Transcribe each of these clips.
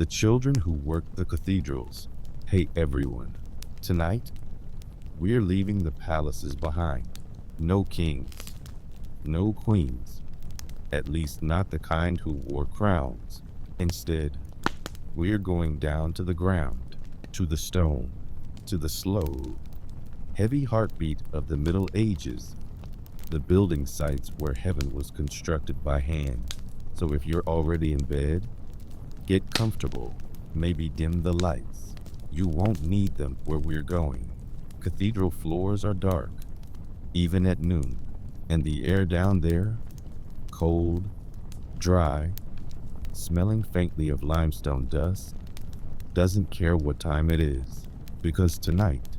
The children who work the cathedrals. Hey everyone. Tonight, we're leaving the palaces behind. No kings, no queens, at least not the kind who wore crowns. Instead, we're going down to the ground, to the stone, to the slow, heavy heartbeat of the Middle Ages, the building sites where heaven was constructed by hand. So if you're already in bed, get comfortable, maybe dim the lights. You won't need them where we're going. Cathedral floors are dark, even at noon, and the air down there, cold, dry, smelling faintly of limestone dust, doesn't care what time it is, because tonight,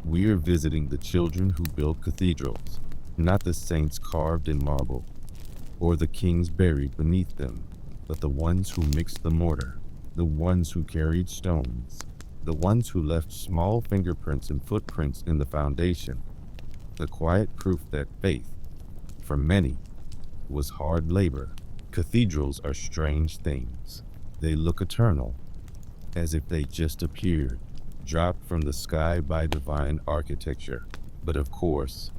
we're visiting the children who built cathedrals, not the saints carved in marble, or the kings buried beneath them, but the ones who mixed the mortar, the ones who carried stones, the ones who left small fingerprints and footprints in the foundation, the quiet proof that faith, for many, was hard labor. Cathedrals are strange things. They look eternal, as if they just appeared, dropped from the sky by divine architecture. But of course,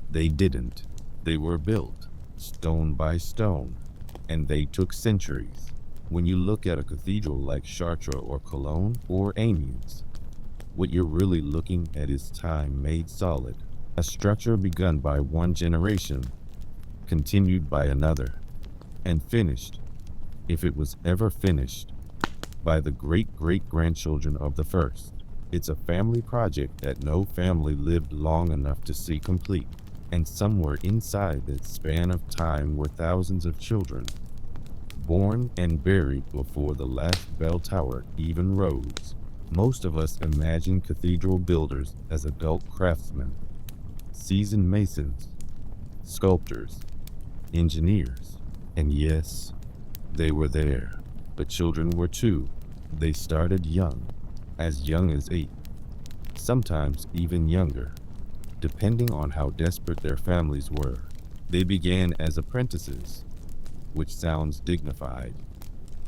they didn't. They were built, stone by stone, and they took centuries. When you look at a cathedral like Chartres or Cologne or Amiens, what you're really looking at is time made solid. A structure begun by one generation, continued by another, and finished, if it was ever finished, by the great-great-grandchildren of the first. It's a family project that no family lived long enough to see complete. And somewhere inside that span of time were thousands of children, born and buried before the last bell tower even rose. Most of us imagine cathedral builders as adult craftsmen, seasoned masons, sculptors, engineers. And yes, they were there, but children were too. They started young as 8, sometimes even younger, depending on how desperate their families were. They began as apprentices, which sounds dignified,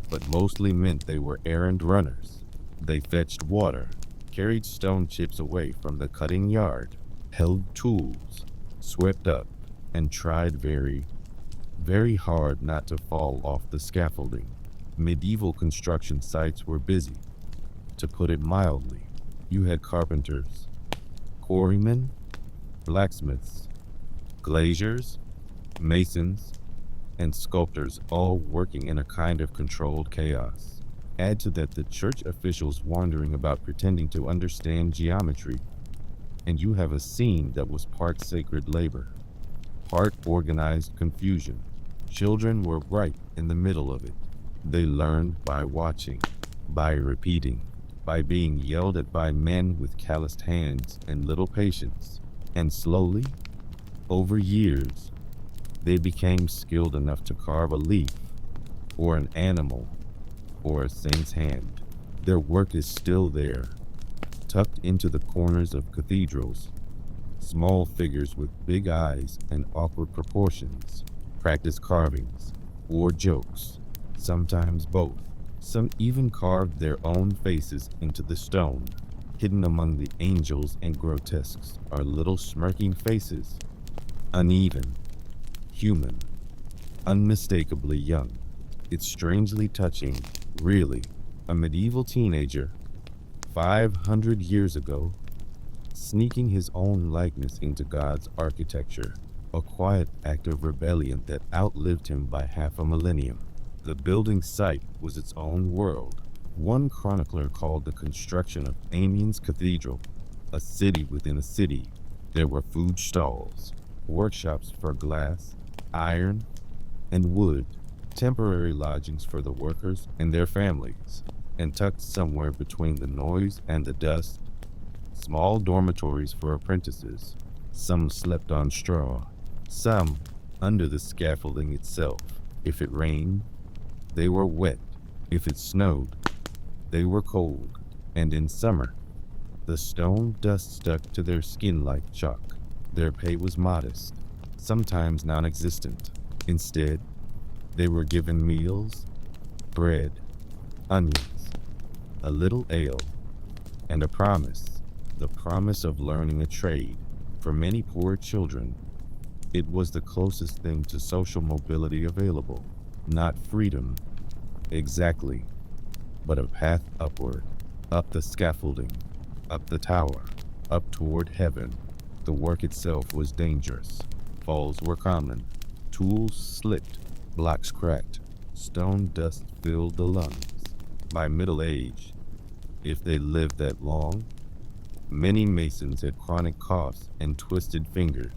but mostly meant they were errand runners. They fetched water, carried stone chips away from the cutting yard, held tools, swept up, and tried very, very hard not to fall off the scaffolding. Medieval construction sites were busy, to put it mildly. You had carpenters, quarrymen, blacksmiths, glaziers, masons, and sculptors, all working in a kind of controlled chaos. Add to that the church officials wandering about pretending to understand geometry, and you have a scene that was part sacred labor, part organized confusion. Children were right in the middle of it. They learned by watching, by repeating, by being yelled at by men with calloused hands and little patience. And slowly, over years, they became skilled enough to carve a leaf, or an animal, or a saint's hand. Their work is still there, tucked into the corners of cathedrals. Small figures with big eyes and awkward proportions, practice carvings, or jokes, sometimes both. Some even carved their own faces into the stone. Hidden among the angels and grotesques are little smirking faces, uneven, human, unmistakably young. It's strangely touching, really. A medieval teenager, 500 years ago, sneaking his own likeness into God's architecture, a quiet act of rebellion that outlived him by half a millennium. The building site was its own world. One chronicler called the construction of Amiens Cathedral a city within a city. There were food stalls, workshops for glass, iron, and wood, temporary lodgings for the workers and their families, and tucked somewhere between the noise and the dust, small dormitories for apprentices. Some slept on straw, some under the scaffolding itself. If it rained, they were wet. If it snowed, they were cold. And in summer, the stone dust stuck to their skin like chalk. Their pay was modest, sometimes non-existent. Instead, they were given meals, bread, onions, a little ale, and a promise, the promise of learning a trade. For many poor children, it was the closest thing to social mobility available. Not freedom, exactly, but a path upward, up the scaffolding, up the tower, up toward heaven. The work itself was dangerous. Falls were common. Tools slipped, blocks cracked, stone dust filled the lungs. By middle age, if they lived that long, many masons had chronic coughs and twisted fingers.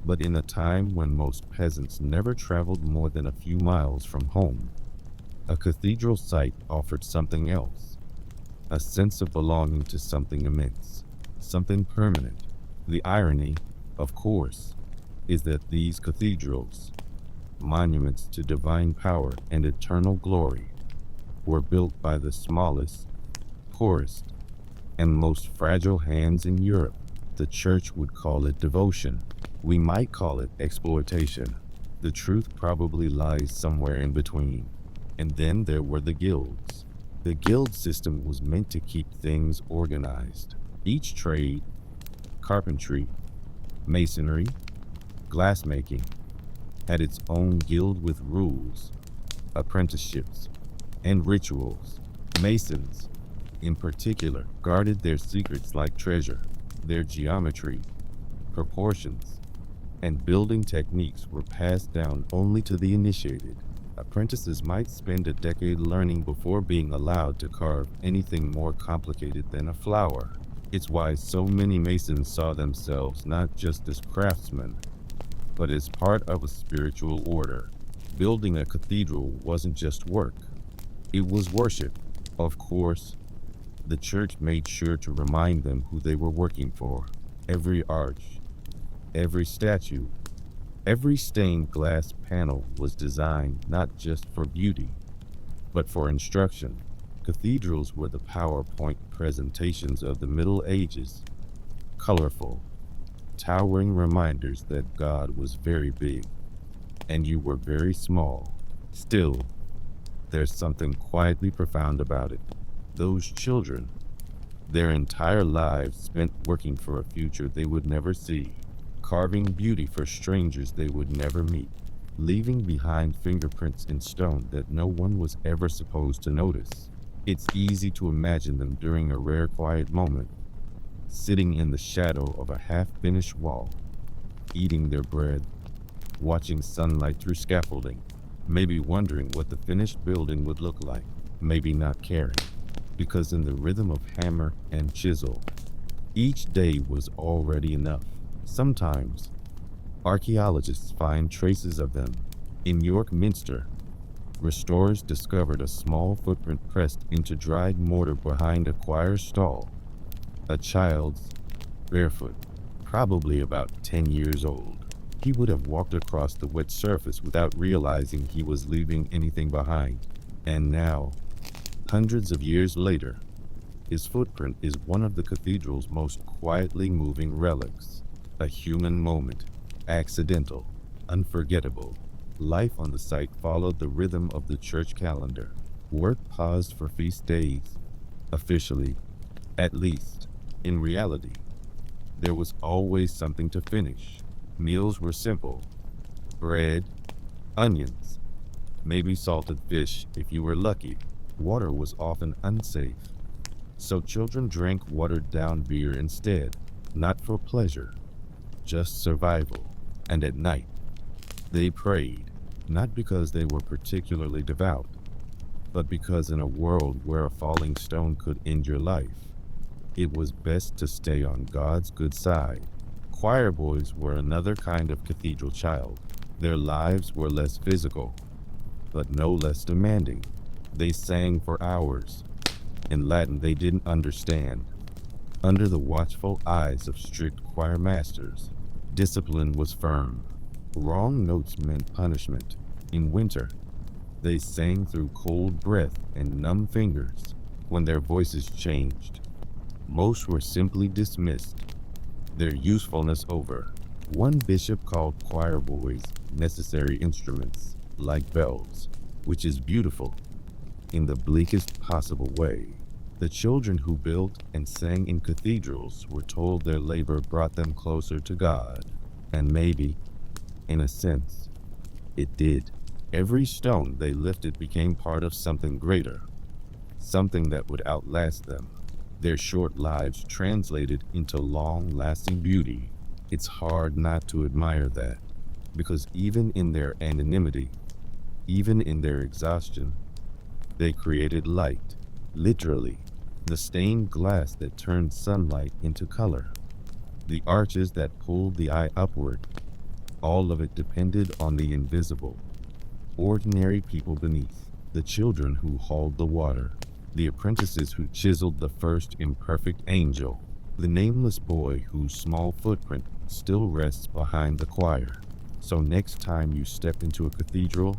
But in a time when most peasants never traveled more than a few miles from home, a cathedral site offered something else, a sense of belonging to something immense, something permanent. The irony, of course, is that these cathedrals, monuments to divine power and eternal glory, were built by the smallest, poorest, and most fragile hands in Europe. The church would call it devotion. We might call it exploitation. The truth probably lies somewhere in between. And then there were the guilds. The guild system was meant to keep things organized. Each trade, carpentry, masonry, glassmaking, had its own guild with rules, apprenticeships, and rituals. Masons, in particular, guarded their secrets like treasure. Their geometry, proportions, and building techniques were passed down only to the initiated. Apprentices might spend a decade learning before being allowed to carve anything more complicated than a flower. It's why so many masons saw themselves not just as craftsmen, but as part of a spiritual order. Building a cathedral wasn't just work, it was worship. Of course, the church made sure to remind them who they were working for. Every arch, every statue, every stained glass panel was designed not just for beauty, but for instruction. Cathedrals were the PowerPoint presentations of the Middle Ages, colorful, towering reminders that God was very big and you were very small. Still, there's something quietly profound about it. Those children, their entire lives spent working for a future they would never see, carving beauty for strangers they would never meet, leaving behind fingerprints in stone that no one was ever supposed to notice. It's easy to imagine them during a rare quiet moment, sitting in the shadow of a half-finished wall, eating their bread, watching sunlight through scaffolding, maybe wondering what the finished building would look like, maybe not caring, because in the rhythm of hammer and chisel, each day was already enough. Sometimes, archaeologists find traces of them. In York Minster, restorers discovered a small footprint pressed into dried mortar behind a choir stall. A child's, barefoot, probably about 10 years old. He would have walked across the wet surface without realizing he was leaving anything behind. And now, hundreds of years later, his footprint is one of the cathedral's most quietly moving relics. A human moment, accidental, unforgettable. Life on the site followed the rhythm of the church calendar. Work paused for feast days. Officially, at least. In reality, there was always something to finish. Meals were simple. Bread, onions, maybe salted fish if you were lucky. Water was often unsafe, so children drank watered-down beer instead, not for pleasure, just survival. And at night, they prayed, not because they were particularly devout, but because in a world where a falling stone could end your life, it was best to stay on God's good side. Choir boys were another kind of cathedral child. Their lives were less physical, but no less demanding. They sang for hours, in Latin they didn't understand, under the watchful eyes of strict choir masters. Discipline was firm. Wrong notes meant punishment. In winter, they sang through cold breath and numb fingers. When their voices changed, most were simply dismissed, their usefulness over. One bishop called choir boys necessary instruments, like bells, which is beautiful in the bleakest possible way. The children who built and sang in cathedrals were told their labor brought them closer to God. And maybe, in a sense, it did. Every stone they lifted became part of something greater, something that would outlast them. Their short lives translated into long-lasting beauty. It's hard not to admire that, because even in their anonymity, even in their exhaustion, they created light, literally, the stained glass that turned sunlight into color, the arches that pulled the eye upward. All of it depended on the invisible, ordinary people beneath, the children who hauled the water, the apprentices who chiseled the first imperfect angel, the nameless boy whose small footprint still rests behind the choir. So next time you step into a cathedral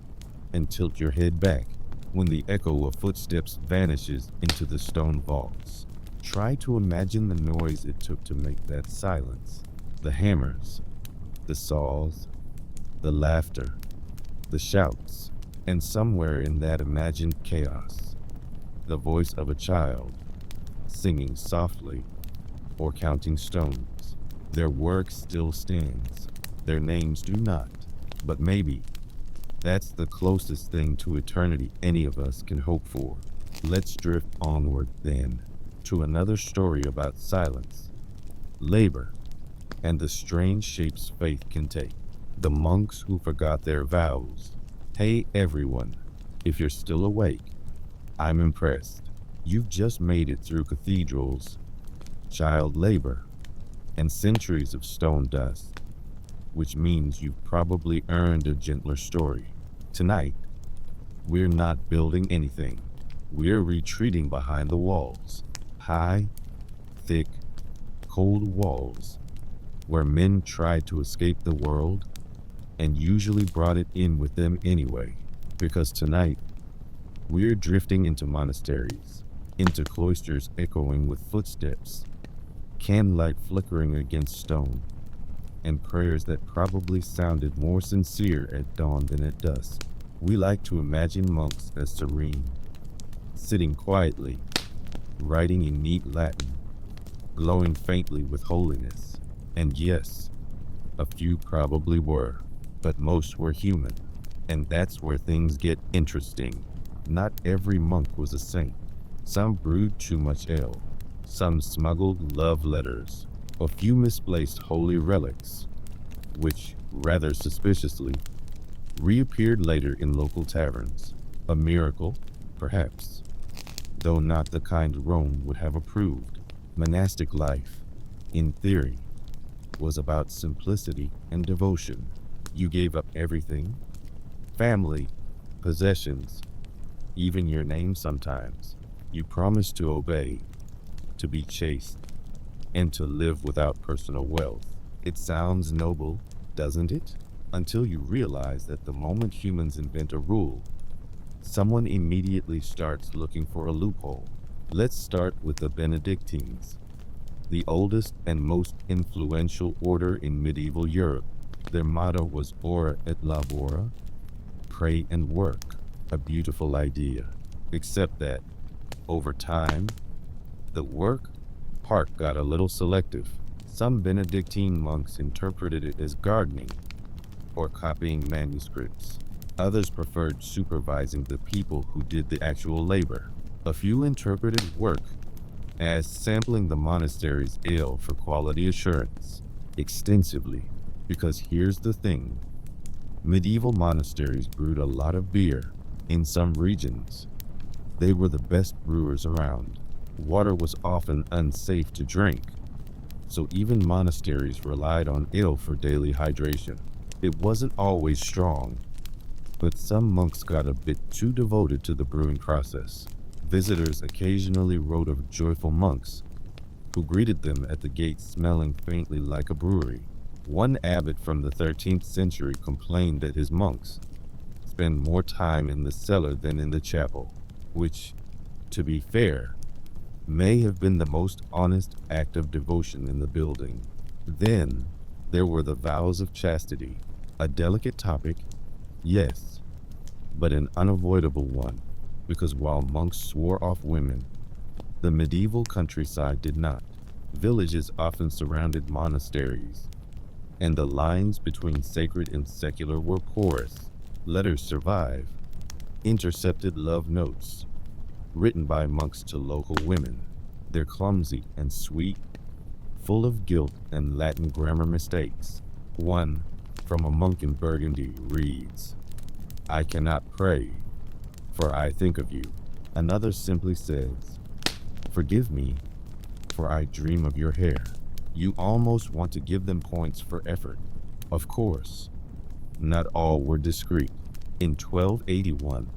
and tilt your head back, when the echo of footsteps vanishes into the stone vaults, try to imagine the noise it took to make that silence. The hammers, the saws, the laughter, the shouts, and somewhere in that imagined chaos, the voice of a child, singing softly or counting stones. Their work still stands. Their names do not. But maybe that's the closest thing to eternity any of us can hope for. Let's drift onward, then, to another story about silence, labor, and the strange shapes faith can take. The monks who forgot their vows. Hey everyone, if you're still awake, I'm impressed. You've just made it through cathedrals, child labor, and centuries of stone dust, which means you've probably earned a gentler story. Tonight, we're not building anything. We're retreating behind the walls. High, thick, cold walls, where men tried to escape the world and usually brought it in with them anyway. Because tonight, we're drifting into monasteries, into cloisters echoing with footsteps, candlelight flickering against stone, and prayers that probably sounded more sincere at dawn than at dusk. We like to imagine monks as serene, sitting quietly, writing in neat Latin, glowing faintly with holiness. And yes, a few probably were, but most were human. And that's where things get interesting. Not every monk was a saint. Some brewed too much ale. Some smuggled love letters. A few misplaced holy relics, which, rather suspiciously, reappeared later in local taverns. A miracle, perhaps, though not the kind Rome would have approved. Monastic life, in theory, was about simplicity and devotion. You gave up everything, family, possessions, even your name sometimes. You promised to obey, to be chaste, and to live without personal wealth. It sounds noble, doesn't it? Until you realize that the moment humans invent a rule, someone immediately starts looking for a loophole. Let's start with the Benedictines, the oldest and most influential order in medieval Europe. Their motto was Ora et Labora, pray and work. A beautiful idea, except that, over time, the work part got a little selective. Some Benedictine monks interpreted it as gardening or copying manuscripts. Others preferred supervising the people who did the actual labor. A few interpreted work as sampling the monastery's ale for quality assurance extensively. Because here's the thing, medieval monasteries brewed a lot of beer. In some regions, they were the best brewers around. Water was often unsafe to drink, so even monasteries relied on ale for daily hydration. It wasn't always strong, but some monks got a bit too devoted to the brewing process. Visitors occasionally wrote of joyful monks who greeted them at the gate smelling faintly like a brewery. One abbot from the 13th century complained that his monks spend more time in the cellar than in the chapel, which, to be fair, may have been the most honest act of devotion in the building. Then there were the vows of chastity, a delicate topic, yes, but an unavoidable one, because while monks swore off women, The medieval countryside did not. Villages often surrounded monasteries, and the lines between sacred and secular were porous. Letters survive, intercepted love notes, written by monks to local women. They're clumsy and sweet, full of guilt and Latin grammar mistakes. One, from a monk in Burgundy, reads, "I cannot pray, for I think of you." Another simply says, "Forgive me, for I dream of your hair." You almost want to give them points for effort. Of course, not all were discreet. In 1281,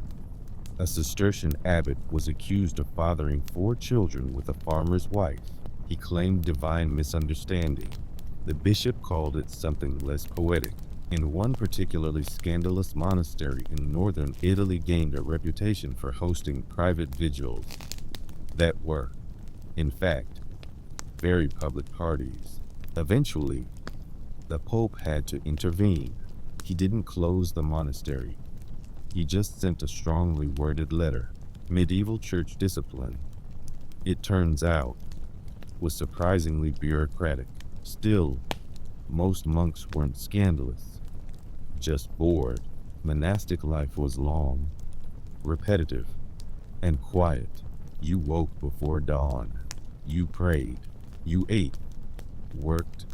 a Cistercian abbot was accused of fathering 4 children with a farmer's wife. He claimed divine misunderstanding. The bishop called it something less poetic. In one particularly scandalous monastery in northern Italy gained a reputation for hosting private vigils that were, in fact, very public parties. Eventually, the Pope had to intervene. He didn't close the monastery. He just sent a strongly worded letter. Medieval church discipline, it turns out, was surprisingly bureaucratic. Still, most monks weren't scandalous, just bored. Monastic life was long, repetitive, and quiet. You woke before dawn. You prayed. You ate, worked,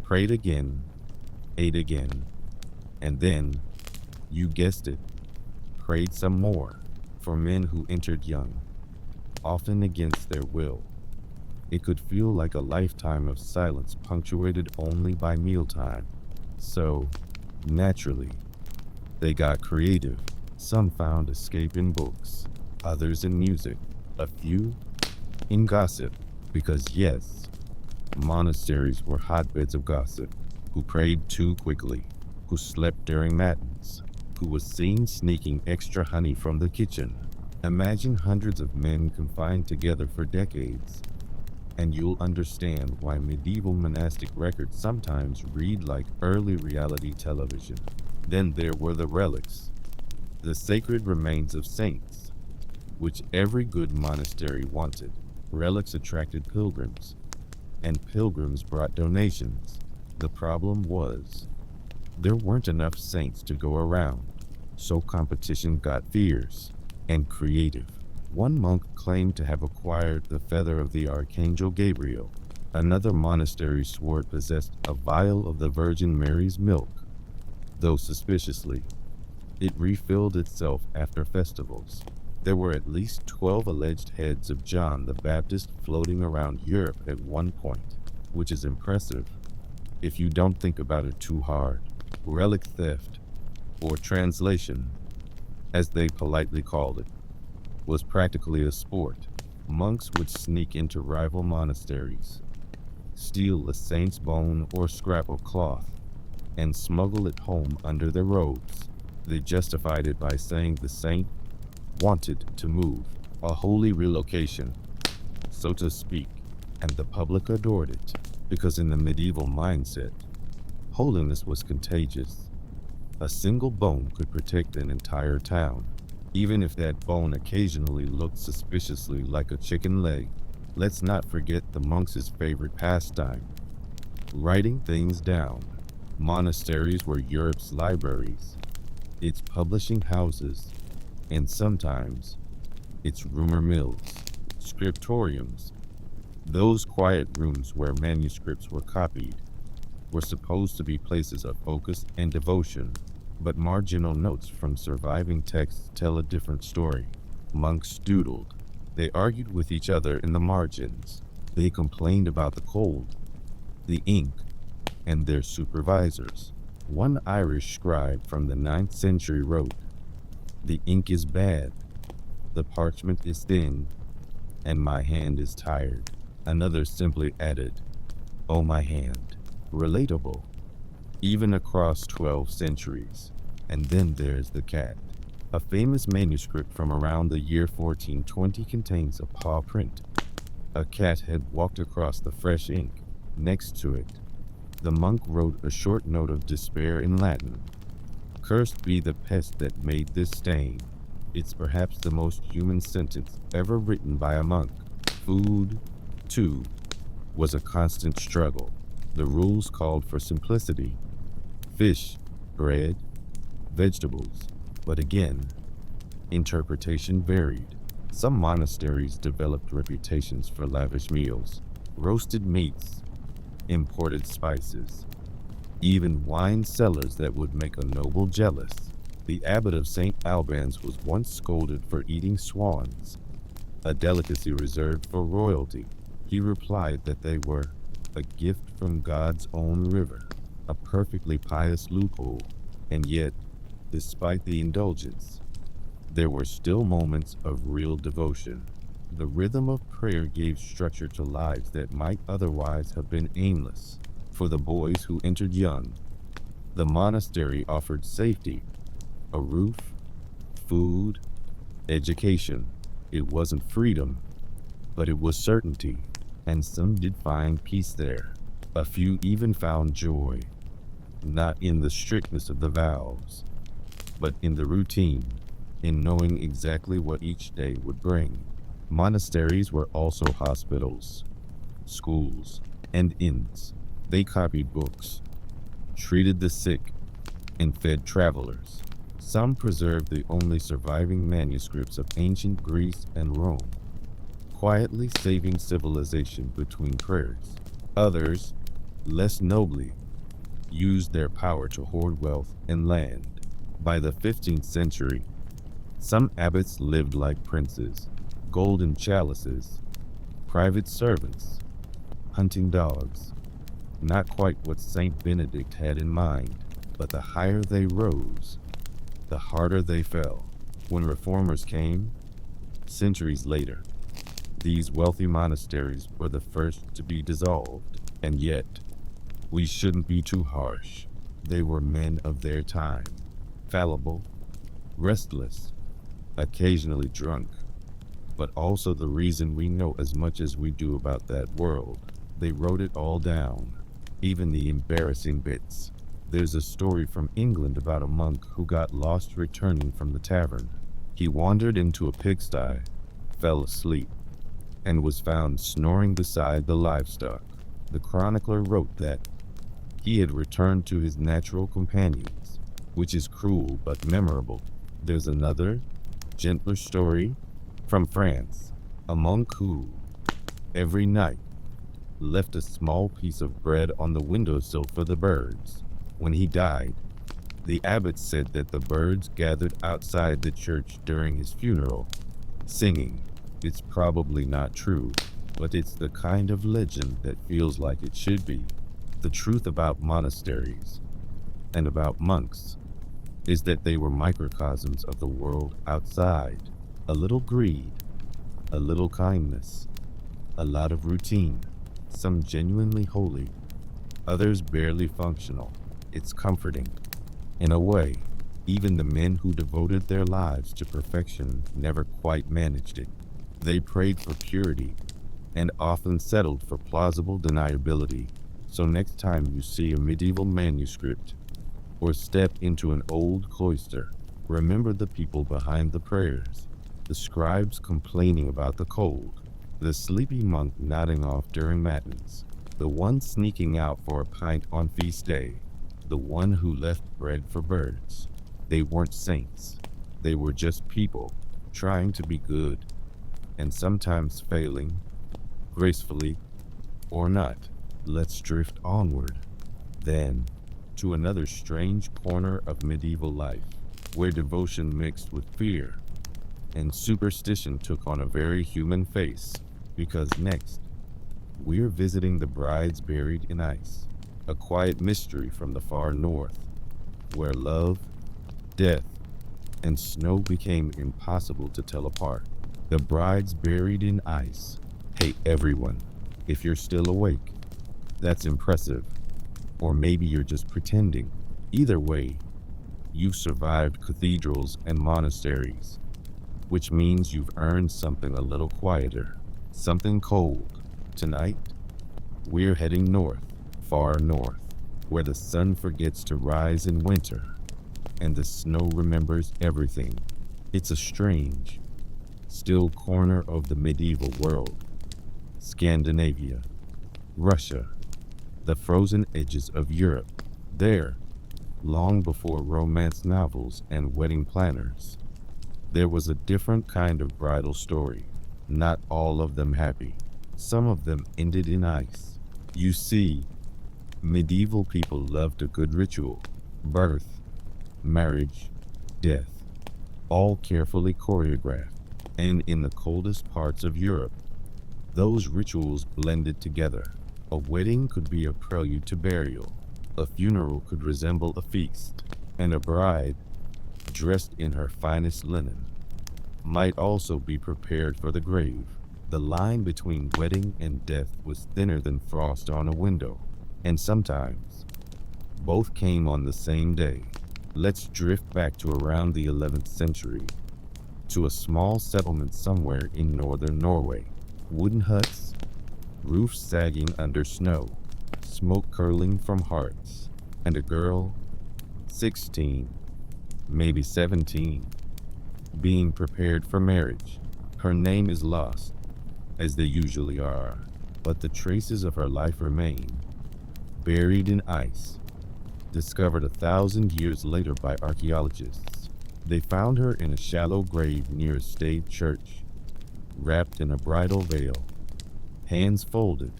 prayed again, ate again, and then, you guessed it, prayed some more. For men who entered young, often against their will, it could feel like a lifetime of silence punctuated only by mealtime. So, naturally, they got creative. Some found escape in books, others in music, a few in gossip. Because yes, monasteries were hotbeds of gossip. Who prayed too quickly, who slept during matins, who was seen sneaking extra honey from the kitchen. Imagine hundreds of men confined together for decades, and you'll understand why medieval monastic records sometimes read like early reality television. Then there were the relics, the sacred remains of saints, which every good monastery wanted. Relics attracted pilgrims, and pilgrims brought donations. The problem was, there weren't enough saints to go around, so competition got fierce and creative. One monk claimed to have acquired the feather of the Archangel Gabriel. Another monastery swore it possessed a vial of the Virgin Mary's milk, though suspiciously, it refilled itself after festivals. There were at least 12 alleged heads of John the Baptist floating around Europe at one point, which is impressive if you don't think about it too hard. Relic theft, or translation, as they politely called it, was practically a sport. Monks would sneak into rival monasteries, steal a saint's bone or scrap of cloth, and smuggle it home under their robes. They justified it by saying the saint wanted to move, a holy relocation, so to speak, and the public adored it, because in the medieval mindset, holiness was contagious. A single bone could protect an entire town, even if that bone occasionally looked suspiciously like a chicken leg. Let's not forget the monks' favorite pastime, writing things down. Monasteries were Europe's libraries, its publishing houses, and sometimes its rumor mills, scriptoriums. Those quiet rooms where manuscripts were copied were supposed to be places of focus and devotion, but marginal notes from surviving texts tell a different story. Monks doodled. They argued with each other in the margins. They complained about the cold, the ink, and their supervisors. One Irish scribe from the 9th century wrote, "The ink is bad, the parchment is thin, and my hand is tired." Another simply added, "Oh, my hand." Relatable, even across 12 centuries. And then there's the cat. A famous manuscript from around the year 1420 contains a paw print. A cat had walked across the fresh ink. Next to it, the monk wrote a short note of despair in Latin. "Cursed be the pest that made this stain." It's perhaps the most human sentence ever written by a monk. Food, too, was a constant struggle. The rules called for simplicity: fish, bread, vegetables. But again, interpretation varied. Some monasteries developed reputations for lavish meals, roasted meats, imported spices, even wine cellars that would make a noble jealous. The abbot of St. Albans was once scolded for eating swans, a delicacy reserved for royalty. He replied that they were a gift from God's own river, a perfectly pious loophole. And yet, despite the indulgence, there were still moments of real devotion. The rhythm of prayer gave structure to lives that might otherwise have been aimless. For the boys who entered young, the monastery offered safety, a roof, food, education. It wasn't freedom, but it was certainty, and some did find peace there. A few even found joy, not in the strictness of the vows, but in the routine, in knowing exactly what each day would bring. Monasteries were also hospitals, schools, and inns. They copied books, treated the sick, and fed travelers. Some preserved the only surviving manuscripts of ancient Greece and Rome, quietly saving civilization between prayers. Others, less nobly, used their power to hoard wealth and land. By the 15th century, some abbots lived like princes: golden chalices, private servants, hunting dogs. Not quite what Saint Benedict had in mind, but the higher they rose, the harder they fell. When reformers came, centuries later, these wealthy monasteries were the first to be dissolved. And yet, we shouldn't be too harsh. They were men of their time, fallible, restless, occasionally drunk, but also the reason we know as much as we do about that world. They wrote it all down, even the embarrassing bits. There's a story from England about a monk who got lost returning from the tavern. He wandered into a pigsty, fell asleep, and was found snoring beside the livestock. The chronicler wrote that he had returned to his natural companions, which is cruel but memorable. There's another, gentler story from France. A monk who, every night, left a small piece of bread on the windowsill for the birds. When he died, the abbot said that the birds gathered outside the church during his funeral, singing. It's probably not true, but it's the kind of legend that feels like it should be. The truth about monasteries and about monks is that they were microcosms of the world outside. A little greed, a little kindness, a lot of routine, some genuinely holy, others barely functional. It's comforting. In a way, even the men who devoted their lives to perfection never quite managed it. They prayed for purity and often settled for plausible deniability. So next time you see a medieval manuscript or step into an old cloister, remember the people behind the prayers, the scribes complaining about the cold, the sleepy monk nodding off during matins, the one sneaking out for a pint on feast day, the one who left bread for birds. They weren't saints. They were just people trying to be good, and sometimes failing, gracefully or not. Let's drift onward, then, to another strange corner of medieval life, where devotion mixed with fear, and superstition took on a very human face. Because next, we're visiting the brides buried in ice, a quiet mystery from the far north, where love, death, and snow became impossible to tell apart. The brides buried in ice. Hey everyone, if you're still awake, that's impressive. Or maybe you're just pretending. Either way, you've survived cathedrals and monasteries, which means you've earned something a little quieter, something cold. Tonight, we're heading north, far north, where the sun forgets to rise in winter, and the snow remembers everything. It's a strange, still corner of the medieval world, Scandinavia, Russia, the frozen edges of Europe. There, long before romance novels and wedding planners, there was a different kind of bridal story. Not all of them happy. Some of them ended in ice. You see, medieval people loved a good ritual. Birth, marriage, death, all carefully choreographed. And in the coldest parts of Europe, those rituals blended together. A wedding could be a prelude to burial. A funeral could resemble a feast. And a bride, dressed in her finest linen, might also be prepared for the grave. The line between wedding and death was thinner than frost on a window. And sometimes, both came on the same day. Let's drift back to around the 11th century, to a small settlement somewhere in northern Norway. Wooden huts, roofs sagging under snow, smoke curling from hearths, and a girl, 16, maybe 17, being prepared for marriage. Her name is lost, as they usually are, but the traces of her life remain, buried in ice, discovered 1,000 years later by archaeologists. They found her in a shallow grave near a staid church, wrapped in a bridal veil, hands folded,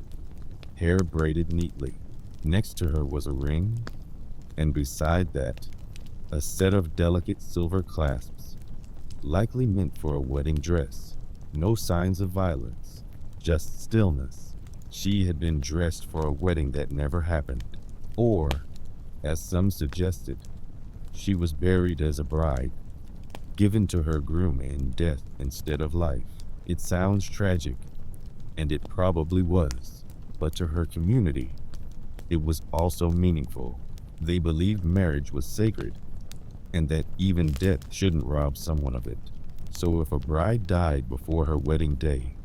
hair braided neatly. Next to her was a ring, and beside that, a set of delicate silver clasps, likely meant for a wedding dress. No signs of violence, just stillness. She had been dressed for a wedding that never happened. Or, as some suggested, she was buried as a bride, given to her groom in death instead of life. It sounds tragic, and it probably was, but to her community, it was also meaningful. They believed marriage was sacred, and that even death shouldn't rob someone of it. So if a bride died before her wedding day,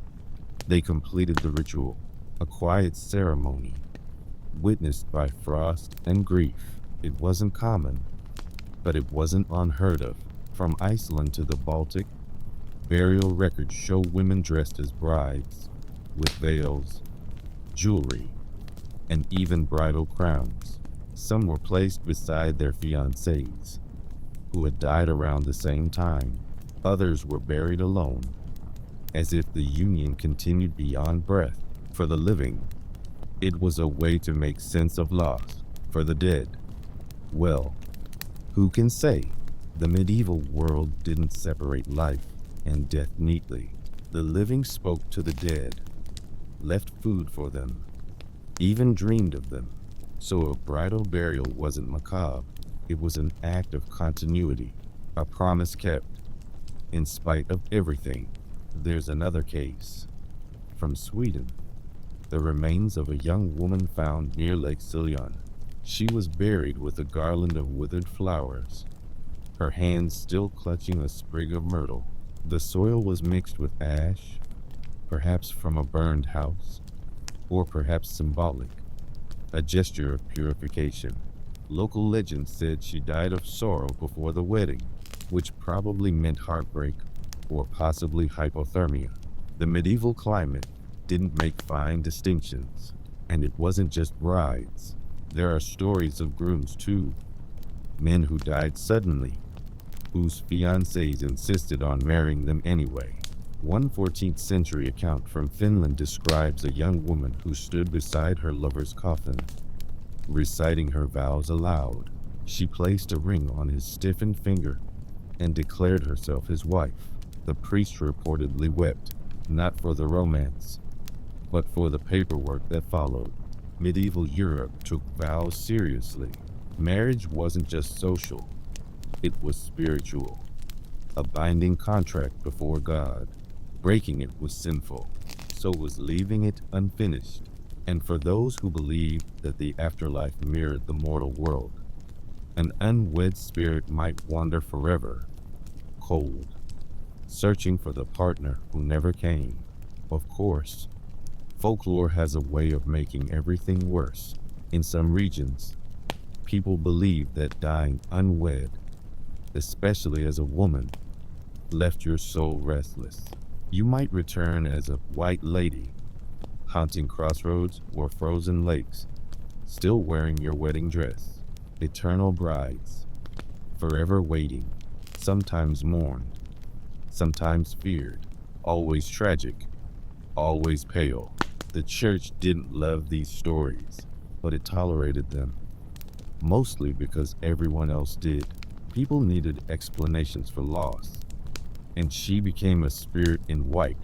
they completed the ritual, a quiet ceremony, witnessed by frost and grief. It wasn't common, but it wasn't unheard of. From Iceland to the Baltic, burial records show women dressed as brides, with veils, jewelry, and even bridal crowns. Some were placed beside their fiancés, who had died around the same time. Others were buried alone, as if the union continued beyond breath. For the living, it was a way to make sense of loss. For the dead, well, who can say? The medieval world didn't separate life and death neatly. The living spoke to the dead, left food for them, even dreamed of them. So a bridal burial wasn't macabre. It was an act of continuity, a promise kept, in spite of everything. There's another case, from Sweden. The remains of a young woman found near Lake Siljan. She was buried with a garland of withered flowers, her hands still clutching a sprig of myrtle. The soil was mixed with ash, perhaps from a burned house, or perhaps symbolic, a gesture of purification. Local legend said she died of sorrow before the wedding, which probably meant heartbreak or possibly hypothermia. The medieval climate didn't make fine distinctions, and it wasn't just brides. There are stories of grooms too, men who died suddenly, whose fiancés insisted on marrying them anyway. One 14th century account from Finland describes a young woman who stood beside her lover's coffin, reciting her vows aloud. She placed a ring on his stiffened finger and declared herself his wife. The priest reportedly wept, not for the romance, but for the paperwork that followed. Medieval Europe took vows seriously. Marriage wasn't just social, it was spiritual, a binding contract before God. Breaking it was sinful, so was leaving it unfinished. And for those who believed that the afterlife mirrored the mortal world, an unwed spirit might wander forever, cold, searching for the partner who never came. Of course, folklore has a way of making everything worse. In some regions, people believe that dying unwed, especially as a woman, left your soul restless. You might return as a white lady, haunting crossroads or frozen lakes, still wearing your wedding dress. Eternal brides, forever waiting, sometimes mourned, sometimes feared, always tragic, always pale. The church didn't love these stories, but it tolerated them, mostly because everyone else did. People needed explanations for loss, and she became a spirit in white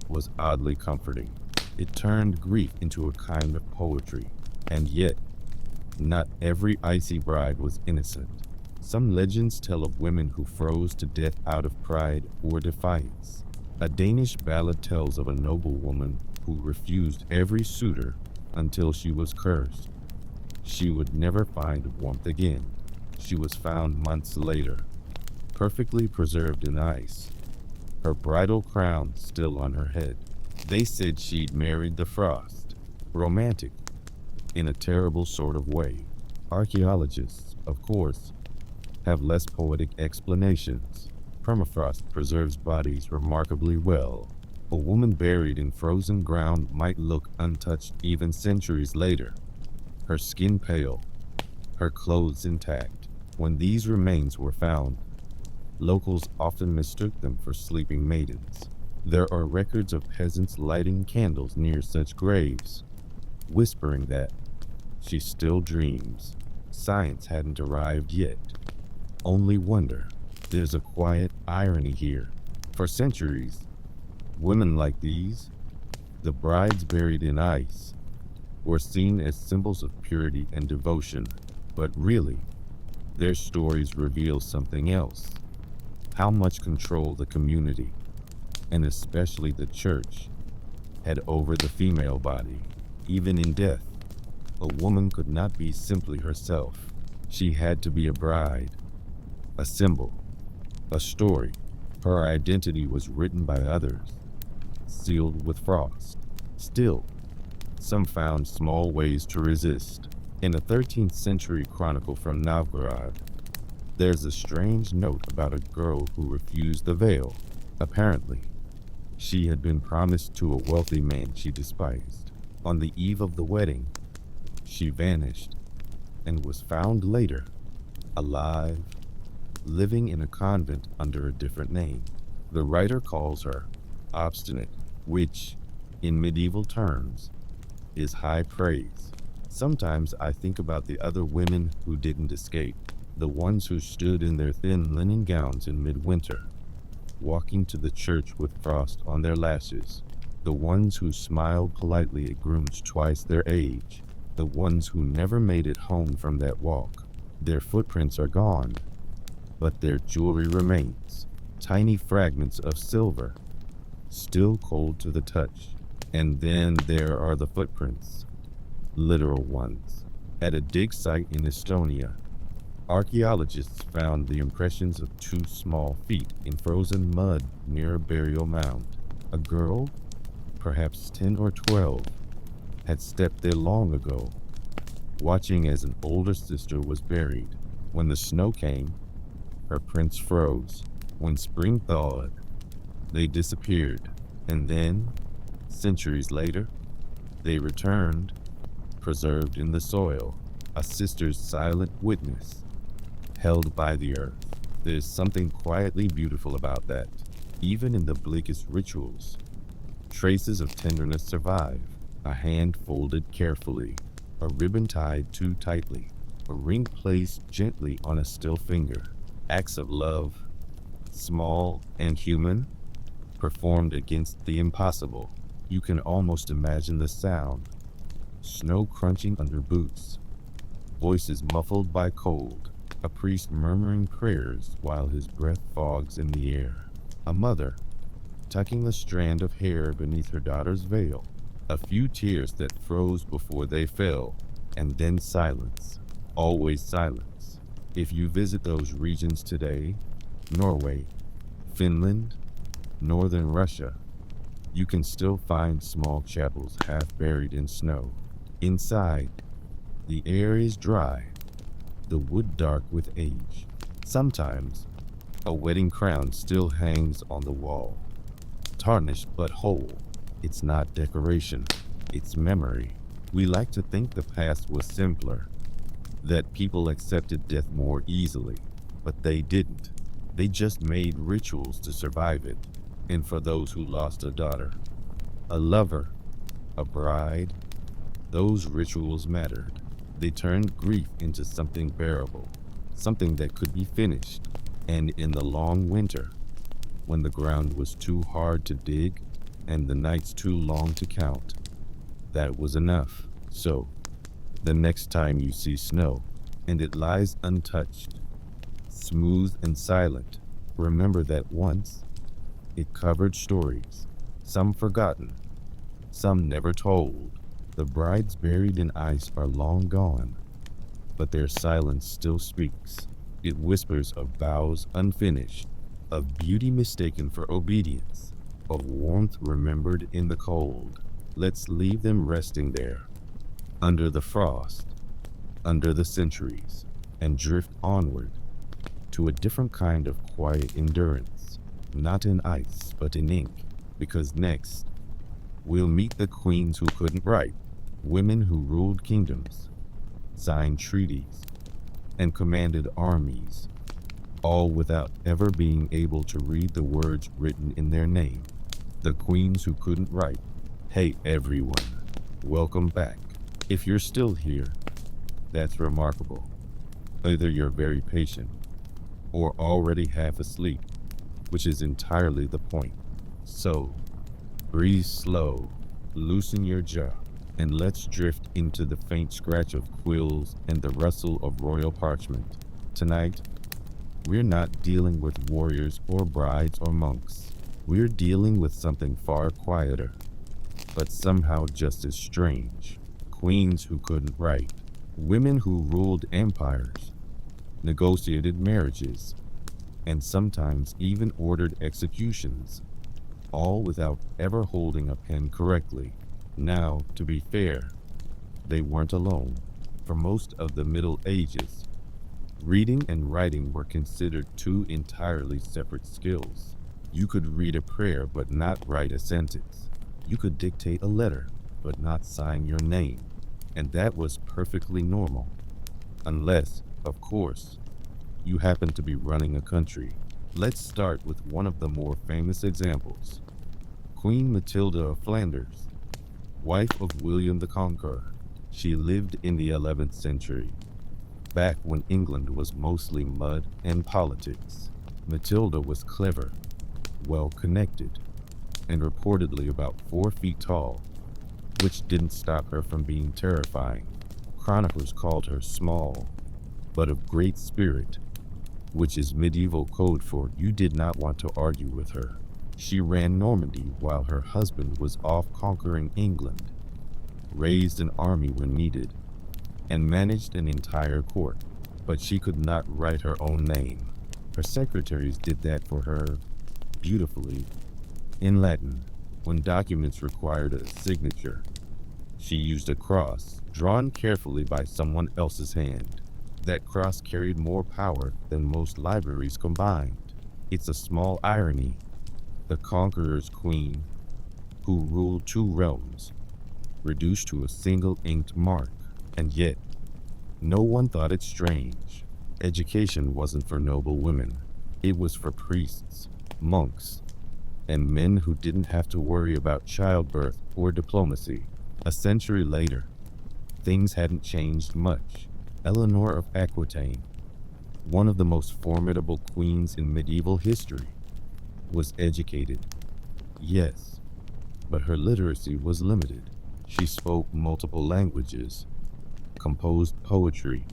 was oddly comforting. It turned grief into a kind of poetry, and yet, not every icy bride was innocent. Some legends tell of women who froze to death out of pride or defiance. A Danish ballad tells of a noble woman who refused every suitor until she was cursed. She would never find warmth again. She was found months later, perfectly preserved in ice, her bridal crown still on her head. They said she'd married the frost. Romantic, in a terrible sort of way. Archaeologists, of course, have less poetic explanations. Permafrost preserves bodies remarkably well. A woman buried in frozen ground might look untouched even centuries later, her skin pale, her clothes intact. When these remains were found, locals often mistook them for sleeping maidens. There are records of peasants lighting candles near such graves, whispering that she still dreams. Science hadn't arrived yet. Only wonder. There's a quiet irony here. For centuries, women like these, the brides buried in ice, were seen as symbols of purity and devotion. But really, their stories reveal something else. How much control the community, and especially the church, had over the female body. Even in death, a woman could not be simply herself. She had to be a bride, a symbol, a story. Her identity was written by others, sealed with frost. Still, some found small ways to resist. In a 13th century chronicle from Novgorod, there's a strange note about a girl who refused the veil. Apparently, she had been promised to a wealthy man she despised. On the eve of the wedding, she vanished and was found later, alive, living in a convent under a different name. The writer calls her obstinate, which, in medieval terms, is high praise. Sometimes I think about the other women who didn't escape, the ones who stood in their thin linen gowns in midwinter, walking to the church with frost on their lashes, the ones who smiled politely at grooms twice their age, the ones who never made it home from that walk. Their footprints are gone, but their jewelry remains, tiny fragments of silver, still cold to the touch. And then there are the footprints, literal ones. At a dig site in Estonia, archaeologists found the impressions of 2 small feet in frozen mud near a burial mound. A girl, perhaps 10 or 12, had stepped there long ago, watching as an older sister was buried. When the snow came, her prints froze. When spring thawed, they disappeared. And then, centuries later, they returned, preserved in the soil, a sister's silent witness, held by the earth. There's something quietly beautiful about that. Even in the bleakest rituals, traces of tenderness survive. A hand folded carefully, a ribbon tied too tightly, a ring placed gently on a still finger. Acts of love, small and human, performed against the impossible. You can almost imagine the sound. Snow crunching under boots, voices muffled by cold, a priest murmuring prayers while his breath fogs in the air. A mother, tucking a strand of hair beneath her daughter's veil. A few tears that froze before they fell, and then silence. Always silence. If you visit those regions today, Norway, Finland, northern Russia, you can still find small chapels half buried in snow. Inside, the air is dry, the wood dark with age. Sometimes, a wedding crown still hangs on the wall, tarnished but whole. It's not decoration, it's memory. We like to think the past was simpler, that people accepted death more easily, but they didn't. They just made rituals to survive it. And for those who lost a daughter, a lover, a bride, those rituals mattered. They turned grief into something bearable, something that could be finished. And in the long winter, when the ground was too hard to dig and the nights too long to count, that was enough. So, the next time you see snow and it lies untouched, smooth and silent, remember that once it covered stories, some forgotten, some never told. The brides buried in ice are long gone, but their silence still speaks. It whispers of vows unfinished, of beauty mistaken for obedience, of warmth remembered in the cold. Let's leave them resting there, under the frost, under the centuries, and drift onward to a different kind of quiet endurance, not in ice, but in ink, because next, we'll meet the queens who couldn't write, women who ruled kingdoms, signed treaties, and commanded armies, all without ever being able to read the words written in their name. The queens who couldn't write. Hey everyone, welcome back. If you're still here, that's remarkable. Either you're very patient or already half asleep, which is entirely the point. So, breathe slow, loosen your jaw, and let's drift into the faint scratch of quills and the rustle of royal parchment. Tonight, we're not dealing with warriors or brides or monks. We're dealing with something far quieter, but somehow just as strange. Queens who couldn't write, women who ruled empires, negotiated marriages, and sometimes even ordered executions, all without ever holding a pen correctly. Now, to be fair, they weren't alone. For most of the Middle Ages, reading and writing were considered two entirely separate skills. You could read a prayer but not write a sentence. You could dictate a letter but not sign your name. And that was perfectly normal. Unless, of course, you happen to be running a country. Let's start with one of the more famous examples. Queen Matilda of Flanders, wife of William the Conqueror. She lived in the 11th century, back when England was mostly mud and politics. Matilda was clever, well-connected, and reportedly about 4 feet tall, which didn't stop her from being terrifying. Chroniclers called her small, but of great spirit, which is medieval code for you did not want to argue with her. She ran Normandy while her husband was off conquering England, raised an army when needed, and managed an entire court, but she could not write her own name. Her secretaries did that for her beautifully. In Latin, when documents required a signature, she used a cross, drawn carefully by someone else's hand. That cross carried more power than most libraries combined. It's a small irony. The conqueror's queen, who ruled 2 realms, reduced to a single inked mark, and yet, no one thought it strange. Education wasn't for noble women. It was for priests, monks, and men who didn't have to worry about childbirth or diplomacy. A century later, things hadn't changed much. Eleanor of Aquitaine, one of the most formidable queens in medieval history, was educated, yes, but her literacy was limited. She spoke multiple languages, composed poetry,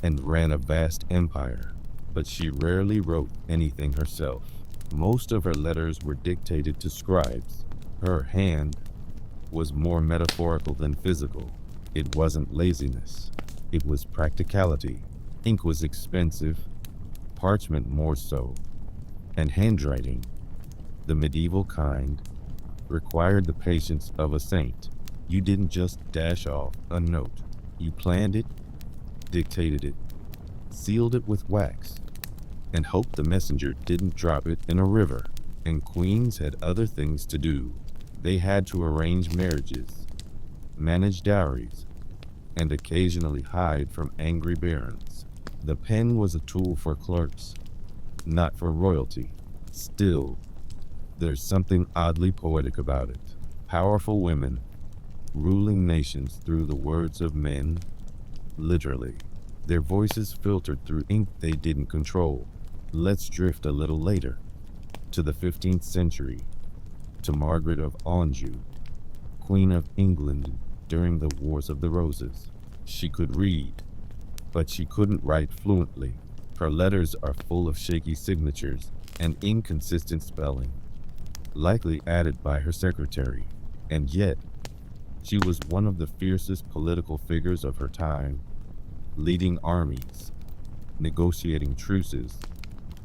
and ran a vast empire, but she rarely wrote anything herself. Most of her letters were dictated to scribes. Her hand was more metaphorical than physical. It wasn't laziness, it was practicality. Ink was expensive, parchment more so, and handwriting, the medieval kind, required the patience of a saint. You didn't just dash off a note. You planned it, dictated it, sealed it with wax, and hoped the messenger didn't drop it in a river. And queens had other things to do. They had to arrange marriages, manage dowries, and occasionally hide from angry barons. The pen was a tool for clerks, not for royalty. Still, there's something oddly poetic about it. Powerful women ruling nations through the words of men, literally. Their voices filtered through ink they didn't control. Let's drift a little later, to the 15th century, to Margaret of Anjou, Queen of England during the Wars of the Roses. She could read, but she couldn't write fluently. Her letters are full of shaky signatures and inconsistent spelling, likely added by her secretary. And yet, she was one of the fiercest political figures of her time, leading armies, negotiating truces,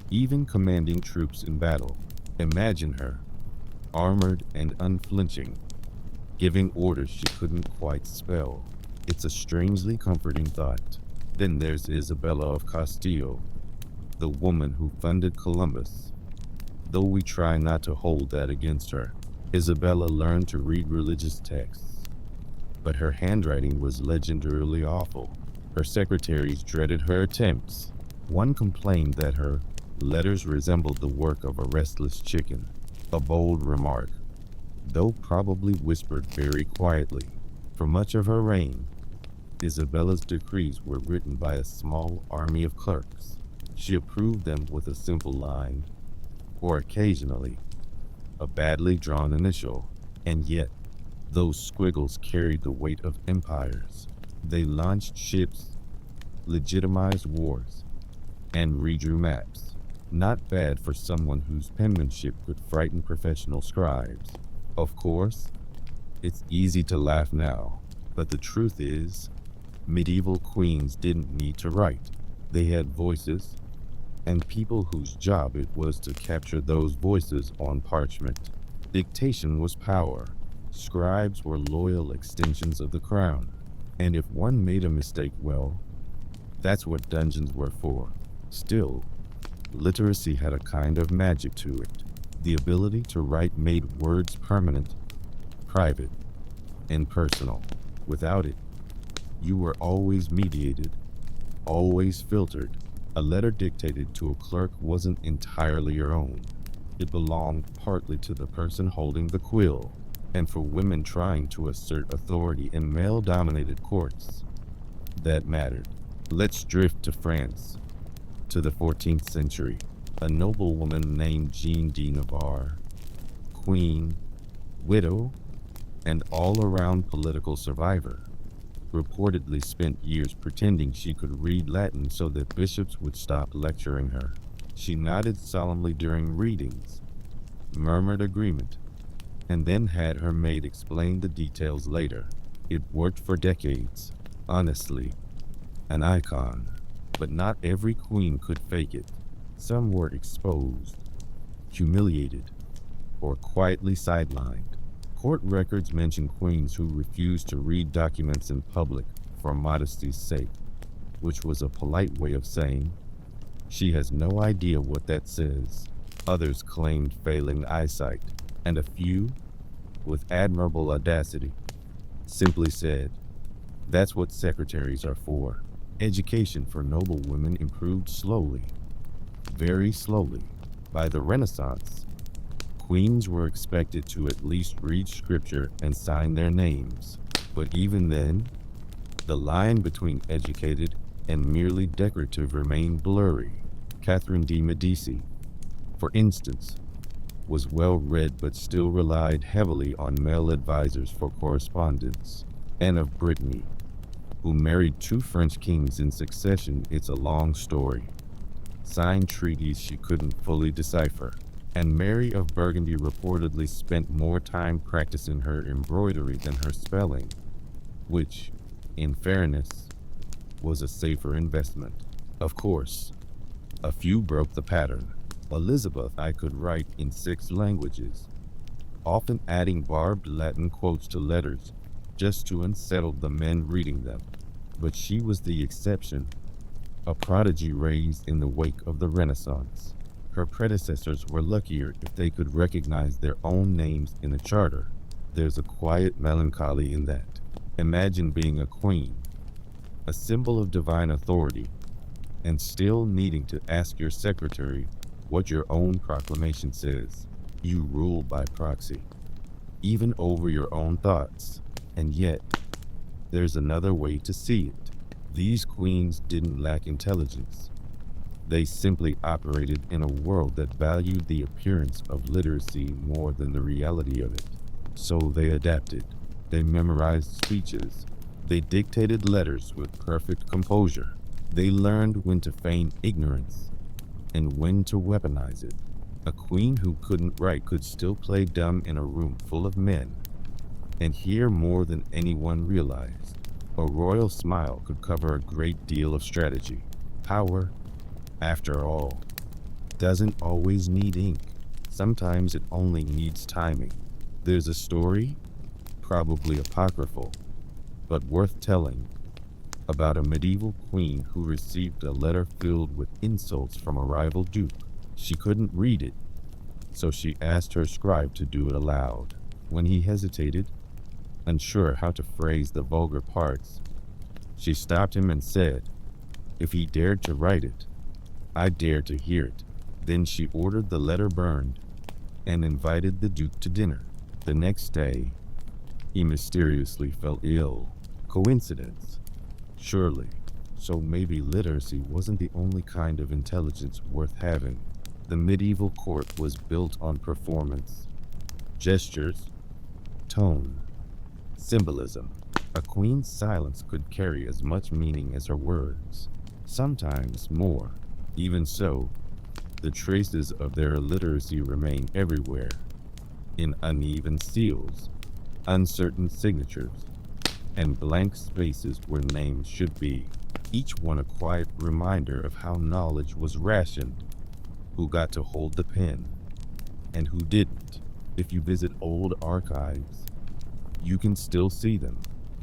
even commanding troops in battle. Imagine her, armored and unflinching, giving orders she couldn't quite spell. It's a strangely comforting thought. Then there's Isabella of Castile, the woman who funded Columbus. Though we try not to hold that against her, Isabella learned to read religious texts, but her handwriting was legendarily awful. Her secretaries dreaded her attempts. One complained that her letters resembled the work of a restless chicken, a bold remark, though probably whispered very quietly. For much of her reign, Isabella's decrees were written by a small army of clerks. She approved them with a simple line, or occasionally, a badly drawn initial. And yet, those squiggles carried the weight of empires. They launched ships, legitimized wars, and redrew maps. Not bad for someone whose penmanship could frighten professional scribes. Of course, it's easy to laugh now, but the truth is, medieval queens didn't need to write. They had voices, and people whose job it was to capture those voices on parchment. Dictation was power. Scribes were loyal extensions of the crown. And if one made a mistake, well, that's what dungeons were for. Still, literacy had a kind of magic to it. The ability to write made words permanent, private, and personal. Without it, you were always mediated, always filtered. A letter dictated to a clerk wasn't entirely your own. It belonged partly to the person holding the quill, and for women trying to assert authority in male-dominated courts, that mattered. Let's drift to France, to the 14th century. A noblewoman named Jeanne de Navarre, queen, widow, and all-around political survivor, reportedly spent years pretending she could read Latin so that bishops would stop lecturing her. She nodded solemnly during readings, murmured agreement, and then had her maid explain the details later. It worked for decades. Honestly, an icon. But not every queen could fake it. Some were exposed, humiliated, or quietly sidelined. Court records mention queens who refused to read documents in public for modesty's sake, which was a polite way of saying, she has no idea what that says. Others claimed failing eyesight, and a few, with admirable audacity, simply said, that's what secretaries are for. Education for noble women improved slowly, very slowly. By the Renaissance, queens were expected to at least read scripture and sign their names. But even then, the line between educated and merely decorative remained blurry. Catherine de Medici, for instance, was well read but still relied heavily on male advisors for correspondence. Anne of Brittany, who married 2 French kings in succession, it's a long story, signed treaties she couldn't fully decipher. And Mary of Burgundy reportedly spent more time practicing her embroidery than her spelling, which, in fairness, was a safer investment. Of course, a few broke the pattern. Elizabeth I could write in 6 languages, often adding barbed Latin quotes to letters just to unsettle the men reading them. But she was the exception, a prodigy raised in the wake of the Renaissance. Her predecessors were luckier if they could recognize their own names in a charter. There's a quiet melancholy in that. Imagine being a queen, a symbol of divine authority, and still needing to ask your secretary what your own proclamation says. You rule by proxy, even over your own thoughts. And yet, there's another way to see it. These queens didn't lack intelligence. They simply operated in a world that valued the appearance of literacy more than the reality of it. So they adapted. They memorized speeches. They dictated letters with perfect composure. They learned when to feign ignorance and when to weaponize it. A queen who couldn't write could still play dumb in a room full of men and hear more than anyone realized. A royal smile could cover a great deal of strategy. Power, after all, doesn't always need ink. Sometimes it only needs timing. There's a story, probably apocryphal, but worth telling, about a medieval queen who received a letter filled with insults from a rival duke. She couldn't read it, so she asked her scribe to do it aloud. When he hesitated, unsure how to phrase the vulgar parts, she stopped him and said, "If he dared to write it, I dared to hear it." Then she ordered the letter burned and invited the duke to dinner. The next day, he mysteriously fell ill. Coincidence? Surely. So maybe literacy wasn't the only kind of intelligence worth having. The medieval court was built on performance, gestures, tone, symbolism. A queen's silence could carry as much meaning as her words, sometimes more. Even so, the traces of their illiteracy remain everywhere, in uneven seals, uncertain signatures, and blank spaces where names should be. Each one a quiet reminder of how knowledge was rationed, who got to hold the pen, and who didn't. If you visit old archives, you can still see them.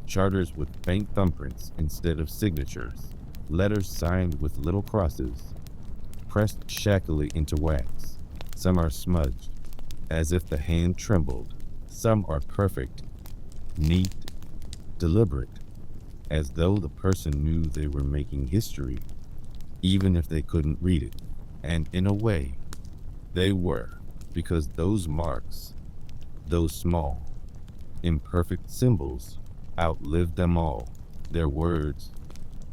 Charters with faint thumbprints instead of signatures, letters signed with little crosses, pressed shackily into wax. Some are smudged, as if the hand trembled. Some are perfect, neat, deliberate, as though the person knew they were making history, even if they couldn't read it. And in a way, they were, because those marks, those small, imperfect symbols, outlived them all. Their words,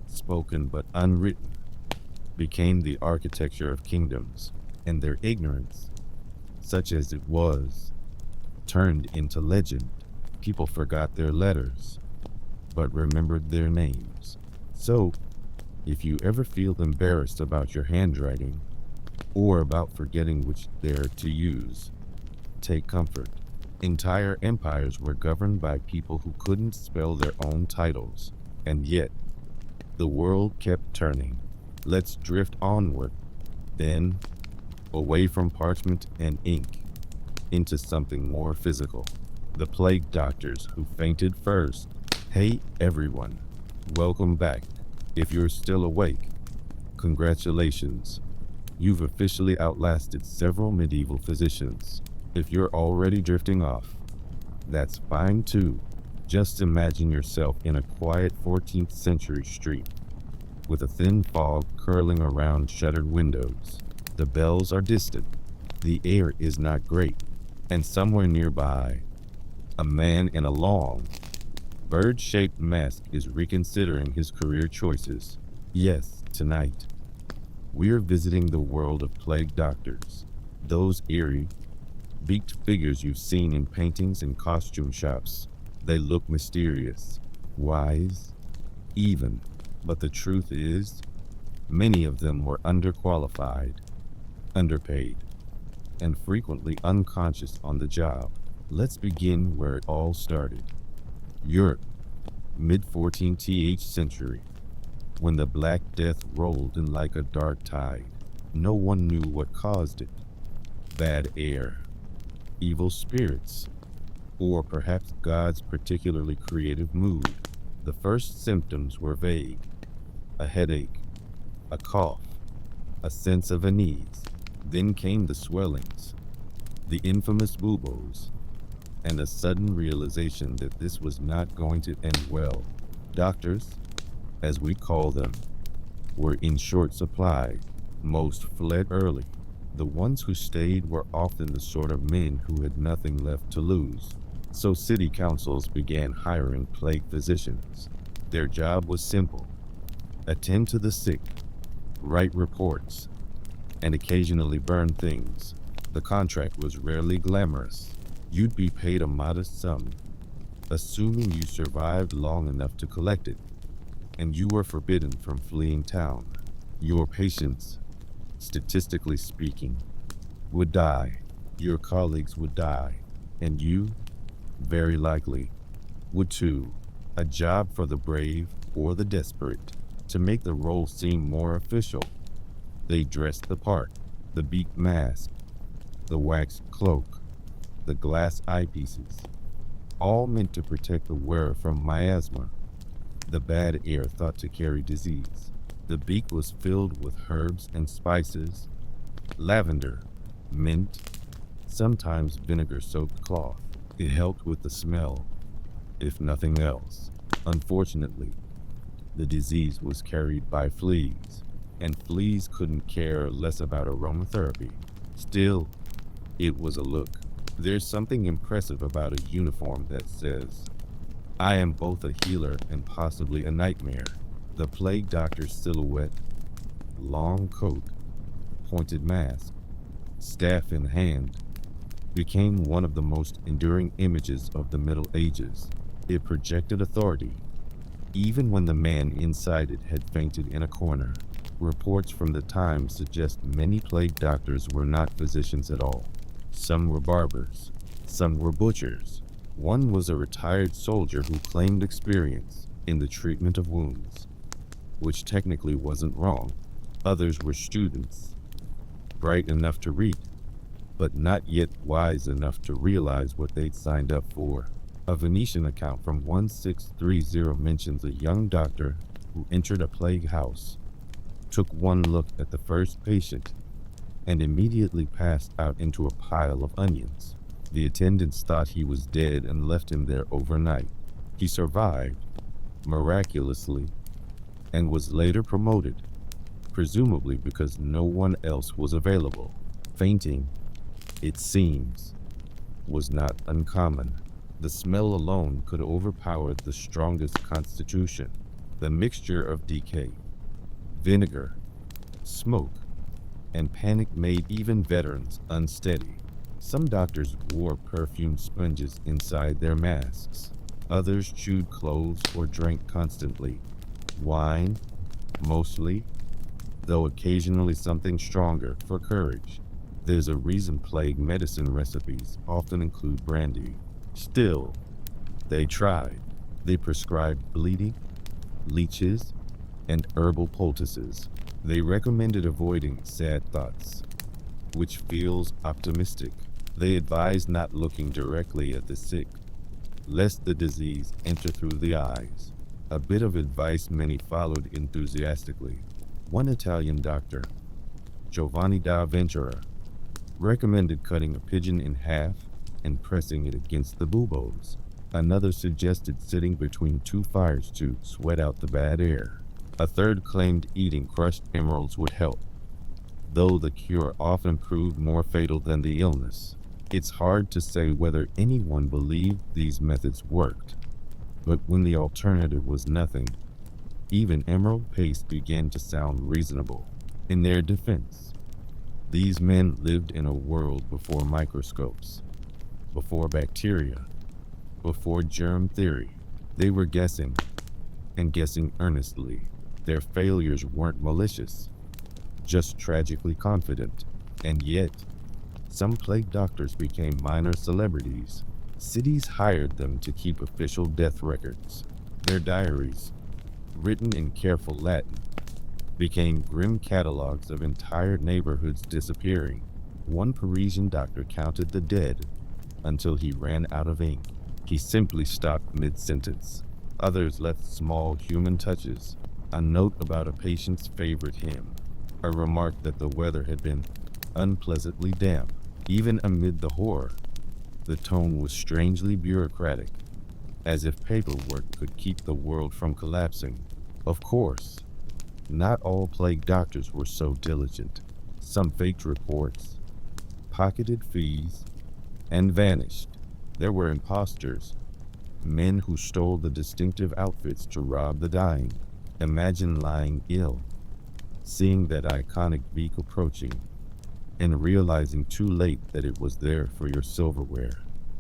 spoken but unwritten, became the architecture of kingdoms, and their ignorance, such as it was, turned into legend. People forgot their letters, but remembered their names. So, if you ever feel embarrassed about your handwriting, or about forgetting which they're to use, take comfort. Entire empires were governed by people who couldn't spell their own titles, and yet, the world kept turning. Let's drift onward, then, away from parchment and ink, into something more physical. The plague doctors who fainted first. Hey everyone, welcome back. If you're still awake, congratulations. You've officially outlasted several medieval physicians. If you're already drifting off, that's fine too. Just imagine yourself in a quiet 14th century street, with a thin fog curling around shuttered windows. The bells are distant, the air is not great, and somewhere nearby, a man in a long, bird-shaped mask is reconsidering his career choices. Yes, tonight, we're visiting the world of plague doctors, those eerie, beaked figures you've seen in paintings and costume shops. They look mysterious, wise, even, but the truth is, many of them were underqualified, underpaid, and frequently unconscious on the job. Let's begin where it all started. Europe, mid-14th century, when the Black Death rolled in like a dark tide. No one knew what caused it. Bad air, evil spirits, or perhaps God's particularly creative mood. The first symptoms were vague: a headache, a cough, a sense of unease. Then came the swellings, the infamous buboes, and a sudden realization that this was not going to end well. Doctors, as we call them, were in short supply. Most fled early. The ones who stayed were often the sort of men who had nothing left to lose. So city councils began hiring plague physicians. Their job was simple: attend to the sick, write reports, and occasionally burn things. The contract was rarely glamorous. You'd be paid a modest sum, assuming you survived long enough to collect it, and you were forbidden from fleeing town. Your patients, statistically speaking, would die. Your colleagues would die, and you, very likely, would too. A job for the brave or the desperate. To make the role seem more official, they dressed the part: the beak mask, the wax cloak, the glass eyepieces, all meant to protect the wearer from miasma, the bad air thought to carry disease. The beak was filled with herbs and spices, lavender, mint, sometimes vinegar-soaked cloth. It helped with the smell, if nothing else. Unfortunately, the disease was carried by fleas, and fleas couldn't care less about aromatherapy. Still, it was a look. There's something impressive about a uniform that says, "I am both a healer and possibly a nightmare." The plague doctor's silhouette, long coat, pointed mask, staff in hand, became one of the most enduring images of the Middle Ages. It projected authority, even when the man inside it had fainted in a corner. Reports from the time suggest many plague doctors were not physicians at all. Some were barbers, some were butchers. One was a retired soldier who claimed experience in the treatment of wounds, which technically wasn't wrong. Others were students, bright enough to read, but not yet wise enough to realize what they'd signed up for. A Venetian account from 1630 mentions a young doctor who entered a plague house, took one look at the first patient, and immediately passed out into a pile of onions. The attendants thought he was dead and left him there overnight. He survived, miraculously, and was later promoted, presumably because no one else was available. Fainting, it seems, was not uncommon. The smell alone could overpower the strongest constitution. The mixture of decay, vinegar, smoke, and panic made even veterans unsteady. Some doctors wore perfume sponges inside their masks. Others chewed cloves or drank constantly. Wine, mostly, though occasionally something stronger for courage. There's a reason plague medicine recipes often include brandy. Still, they tried. They prescribed bleeding, leeches, and herbal poultices. They recommended avoiding sad thoughts, which feels optimistic. They advised not looking directly at the sick, lest the disease enter through the eyes. A bit of advice many followed enthusiastically. One Italian doctor, Giovanni da Ventura, recommended cutting a pigeon in half and pressing it against the buboes. Another suggested sitting between two fires to sweat out the bad air. A third claimed eating crushed emeralds would help, though the cure often proved more fatal than the illness. It's hard to say whether anyone believed these methods worked, but when the alternative was nothing, even emerald paste began to sound reasonable. In their defense, these men lived in a world before microscopes, before bacteria, before germ theory. They were guessing, and guessing earnestly. Their failures weren't malicious, just tragically confident. And yet, some plague doctors became minor celebrities. Cities hired them to keep official death records. Their diaries, written in careful Latin, became grim catalogs of entire neighborhoods disappearing. One Parisian doctor counted the dead until he ran out of ink. He simply stopped mid-sentence. Others left small human touches, a note about a patient's favorite hymn, a remark that the weather had been unpleasantly damp. Even amid the horror, The tone was strangely bureaucratic, as if paperwork could keep the world from collapsing. Of course, not all plague doctors were so diligent. Some faked reports, pocketed fees, and vanished. There were imposters, men who stole the distinctive outfits to rob the dying. Imagine lying ill, seeing that iconic beak approaching, and realizing too late that it was there for your silverware.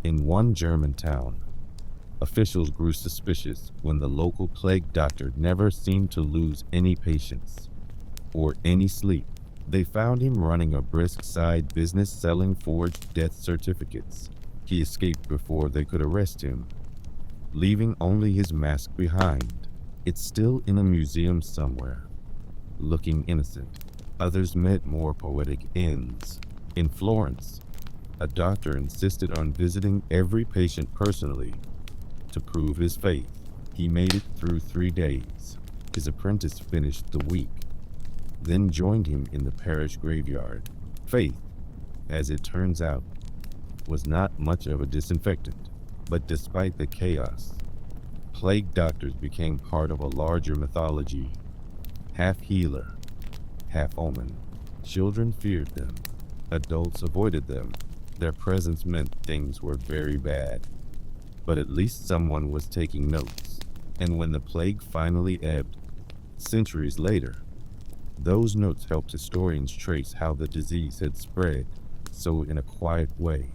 In one German town, officials grew suspicious when the local plague doctor never seemed to lose any patience or any sleep. They found him running a brisk side business selling forged death certificates. He escaped before they could arrest him, leaving only his mask behind. It's still in a museum somewhere, looking innocent. Others met more poetic ends. In Florence, a doctor insisted on visiting every patient personally to prove his faith. He made it through 3 days. His apprentice finished the week, then joined him in the parish graveyard. Faith, as it turns out, was not much of a disinfectant, but despite the chaos, plague doctors became part of a larger mythology. Half healer, half omen. Children feared them. Adults avoided them. Their presence meant things were very bad. But at least someone was taking notes. And when the plague finally ebbed, centuries later, those notes helped historians trace how the disease had spread, so in a quiet way.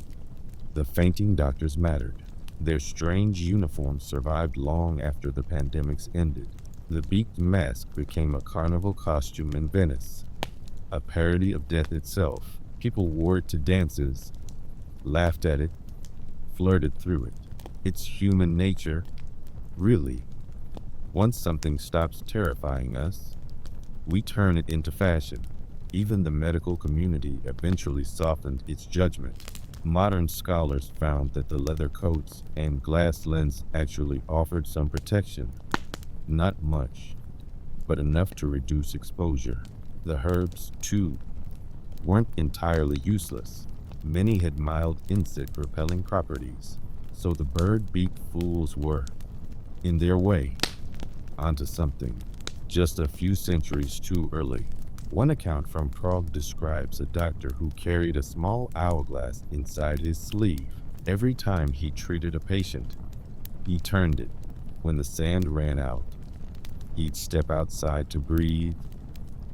The fainting doctors mattered. Their strange uniforms survived long after the pandemics ended. The beaked mask became a carnival costume in Venice, a parody of death itself. People wore it to dances, laughed at it, flirted through it. It's human nature, really. Once something stops terrifying us, we turn it into fashion. Even the medical community eventually softened its judgment. Modern scholars found that the leather coats and glass lens actually offered some protection. Not much, but enough to reduce exposure. The herbs, too, weren't entirely useless. Many had mild insect-repelling properties, so the bird-beak fools were, in their way, onto something. Just a few centuries too early. One account from Prague describes a doctor who carried a small hourglass inside his sleeve. Every time he treated a patient, he turned it. When the sand ran out, he'd step outside to breathe,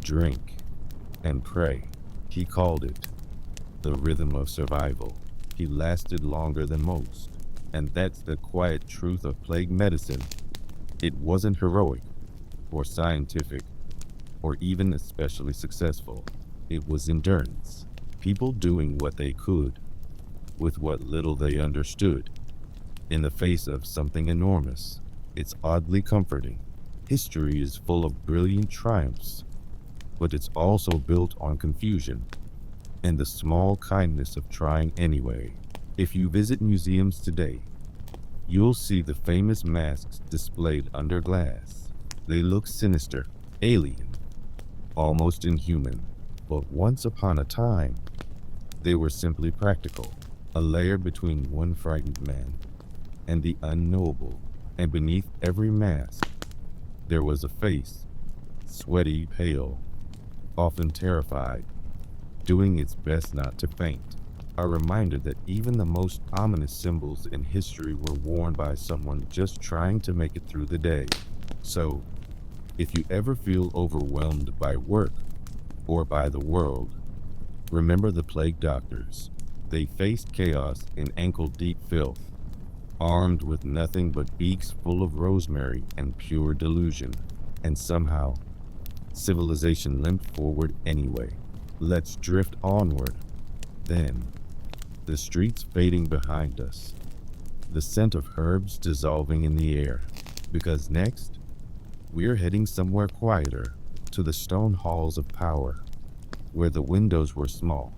drink, and pray. He called it the rhythm of survival. He lasted longer than most. And that's the quiet truth of plague medicine. It wasn't heroic, or scientific, or even especially successful. It was endurance. People doing what they could, with what little they understood, in the face of something enormous. It's oddly comforting. History is full of brilliant triumphs, but it's also built on confusion and the small kindness of trying anyway. If you visit museums today, you'll see the famous masks displayed under glass. They look sinister, alien, almost inhuman. But once upon a time, they were simply practical, a layer between one frightened man and the unknowable. And beneath every mask, there was a face, sweaty, pale, often terrified, doing its best not to faint. A reminder that even the most ominous symbols in history were worn by someone just trying to make it through the day. So, if you ever feel overwhelmed by work or by the world, remember the plague doctors. They faced chaos in ankle-deep filth, armed with nothing but beaks full of rosemary and pure delusion. And somehow, civilization limped forward anyway. Let's drift onward. Then, the streets fading behind us, the scent of herbs dissolving in the air. Because next, we're heading somewhere quieter, to the stone halls of power, where the windows were small,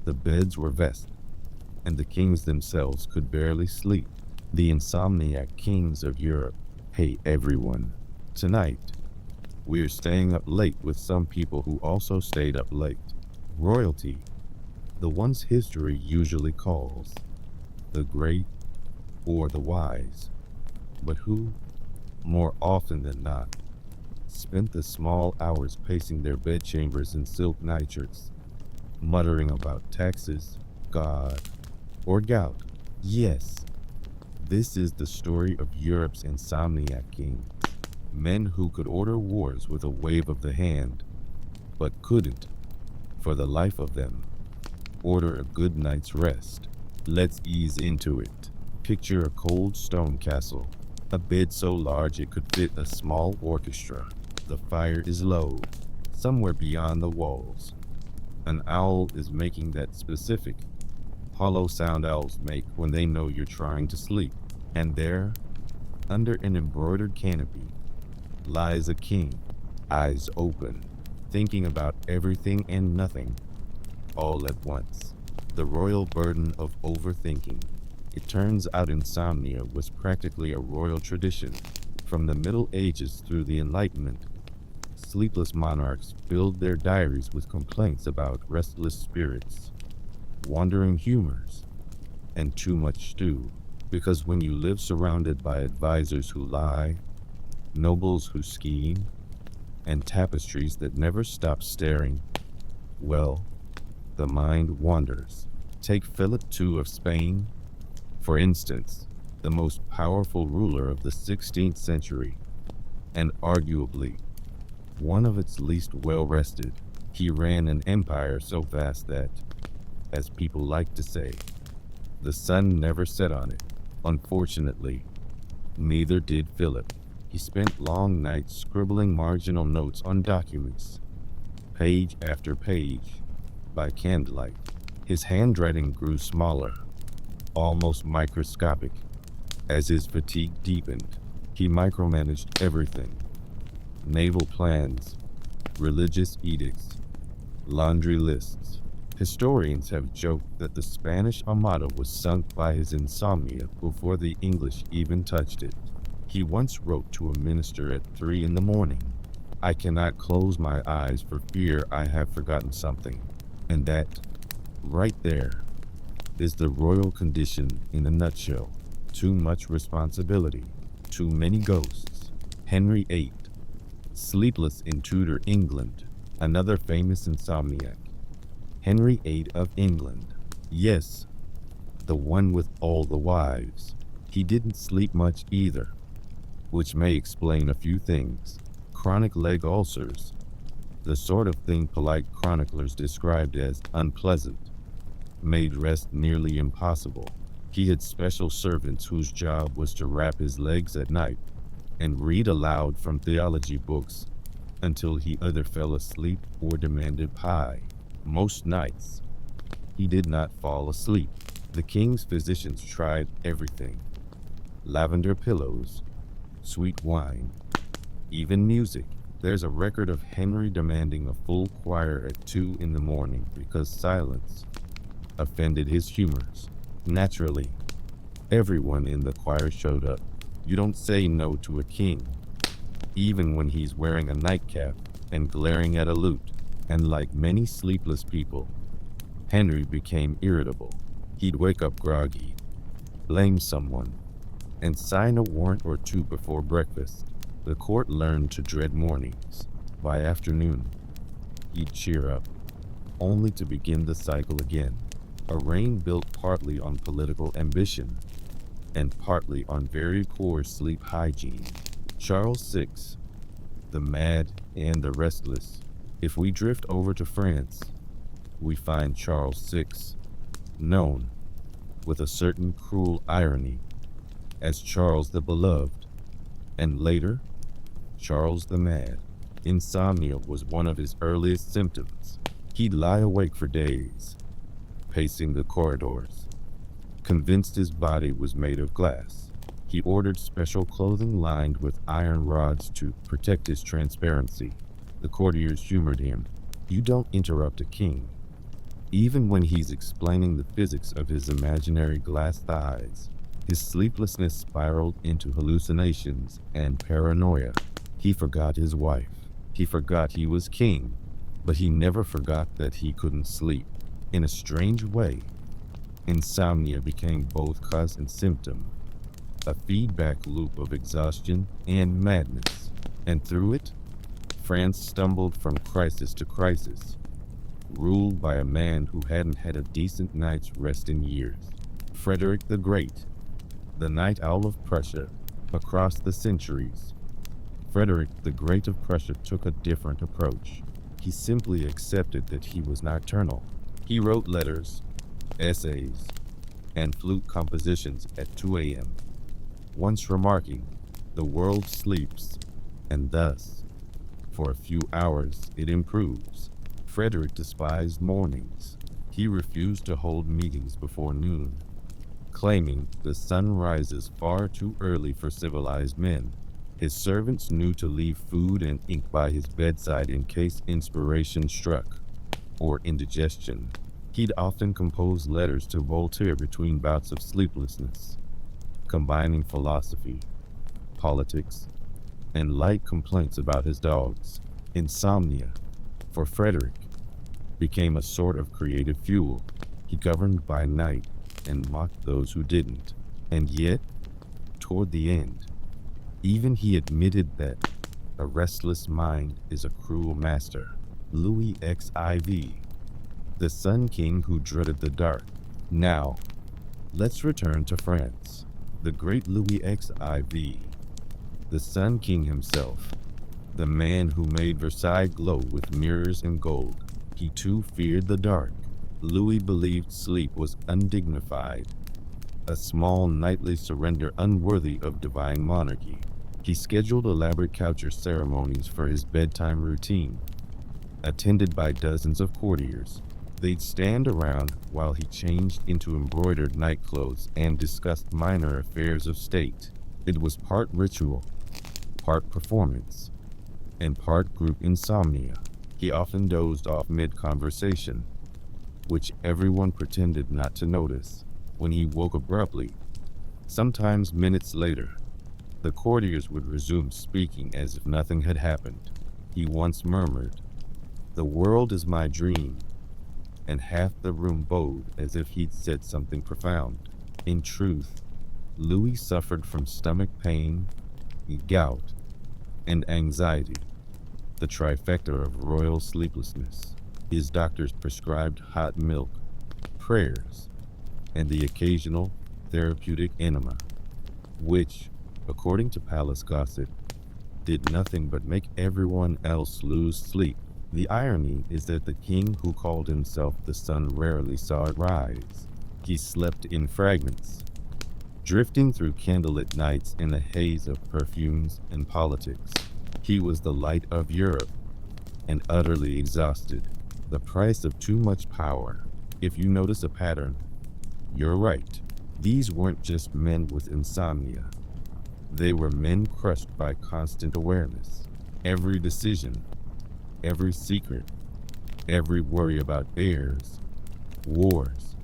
the beds were vast, and the kings themselves could barely sleep. The insomniac kings of Europe. Hey everyone, tonight, we're staying up late with some people who also stayed up late. Royalty, the ones history usually calls the great, or the wise, but who, more often than not, spent the small hours pacing their bedchambers in silk nightshirts, muttering about taxes, God, or gout. Yes, this is the story of Europe's insomniac kings, men who could order wars with a wave of the hand, but couldn't, for the life of them, order a good night's rest. Let's ease into it. Picture a cold stone castle, a bed so large it could fit a small orchestra. The fire is low, somewhere beyond the walls. An owl is making that specific, hollow sound owls make when they know you're trying to sleep. And there, under an embroidered canopy, lies a king, eyes open, thinking about everything and nothing, all at once. The royal burden of overthinking. It turns out insomnia was practically a royal tradition. From the Middle Ages through the Enlightenment, sleepless monarchs filled their diaries with complaints about restless spirits, wandering humors, and too much stew. Because when you live surrounded by advisors who lie, nobles who scheme, and tapestries that never stop staring, well, the mind wanders. Take Philip II of Spain, for instance, the most powerful ruler of the 16th century, and arguably one of its least well-rested. He ran an empire so vast that, as people like to say, the sun never set on it. Unfortunately, neither did Philip. He spent long nights scribbling marginal notes on documents, page after page, by candlelight. His handwriting grew smaller, almost microscopic. As his fatigue deepened, he micromanaged everything: naval plans, religious edicts, laundry lists. Historians have joked that the Spanish Armada was sunk by his insomnia before the English even touched it. He once wrote to a minister at 3 in the morning, "I cannot close my eyes for fear I have forgotten something." And that, right there, is the royal condition in a nutshell. Too much responsibility, too many ghosts. Henry VIII, sleepless in Tudor England, another famous insomniac. Henry VIII of England. Yes, the one with all the wives. He didn't sleep much either, which may explain a few things. Chronic leg ulcers, the sort of thing polite chroniclers described as unpleasant, made rest nearly impossible. He had special servants whose job was to wrap his legs at night and read aloud from theology books until he either fell asleep or demanded pie. Most nights, he did not fall asleep. The king's physicians tried everything: lavender pillows, sweet wine, even music. There's a record of Henry demanding a full choir at 2 in the morning because silence offended his humors. Naturally, everyone in the choir showed up. You don't say no to a king, even when he's wearing a nightcap and glaring at a lute. And like many sleepless people, Henry became irritable. He'd wake up groggy, blame someone, and sign a warrant or two before breakfast. The court learned to dread mornings. By afternoon, he'd cheer up, only to begin the cycle again. A reign built partly on political ambition and partly on very poor sleep hygiene. Charles VI, the mad and the restless. If we drift over to France, we find Charles VI, known, with a certain cruel irony, as Charles the Beloved, and later, Charles the Mad. Insomnia was one of his earliest symptoms. He'd lie awake for days, pacing the corridors, convinced his body was made of glass. He ordered special clothing lined with iron rods to protect his transparency. The courtiers humored him. You don't interrupt a king, even when he's explaining the physics of his imaginary glass thighs. His sleeplessness spiraled into hallucinations and paranoia. He forgot his wife. He forgot he was king, but he never forgot that he couldn't sleep. In a strange way, Insomnia became both cause and symptom, a feedback loop of exhaustion and madness. And through it, France stumbled from crisis to crisis, ruled by a man who hadn't had a decent night's rest in years. Frederick the Great, the night owl of Prussia. Across the centuries, Frederick the Great of Prussia took a different approach. He simply accepted that he was nocturnal. He wrote letters, essays, and flute compositions at 2 a.m., once remarking, "The world sleeps, and thus, for a few hours, it improves." Frederick despised mornings. He refused to hold meetings before noon, claiming the sun rises far too early for civilized men. His servants knew to leave food and ink by his bedside in case inspiration struck, or indigestion. He'd often compose letters to Voltaire between bouts of sleeplessness, combining philosophy, politics, and light complaints about his dogs. Insomnia, for Frederick, became a sort of creative fuel. He governed by night and mocked those who didn't. And yet, toward the end, even he admitted that a restless mind is a cruel master. Louis XIV, the Sun King who dreaded the dark. Now, let's return to France. The great Louis XIV, the Sun King himself, the man who made Versailles glow with mirrors and gold. He too feared the dark. Louis believed sleep was undignified, a small nightly surrender unworthy of divine monarchy. He scheduled elaborate coucher ceremonies for his bedtime routine, attended by dozens of courtiers. They'd stand around while he changed into embroidered nightclothes and discussed minor affairs of state. It was part ritual, part performance, and part group insomnia. He often dozed off mid-conversation, which everyone pretended not to notice. When he woke abruptly, sometimes minutes later, the courtiers would resume speaking as if nothing had happened. He once murmured, "The world is my dream," and half the room bowed as if he'd said something profound. In truth, Louis suffered from stomach pain, gout, and anxiety, the trifecta of royal sleeplessness. His doctors prescribed hot milk, prayers, and the occasional therapeutic enema, which, according to palace gossip, did nothing but make everyone else lose sleep. The irony is that the king who called himself the sun rarely saw it rise. He slept in fragments, drifting through candlelit nights in a haze of perfumes and politics. He was the light of Europe, and utterly exhausted. The price of too much power. If you notice a pattern, you're right. These weren't just men with insomnia. They were men crushed by constant awareness. Every decision, every secret, every worry about heirs, wars,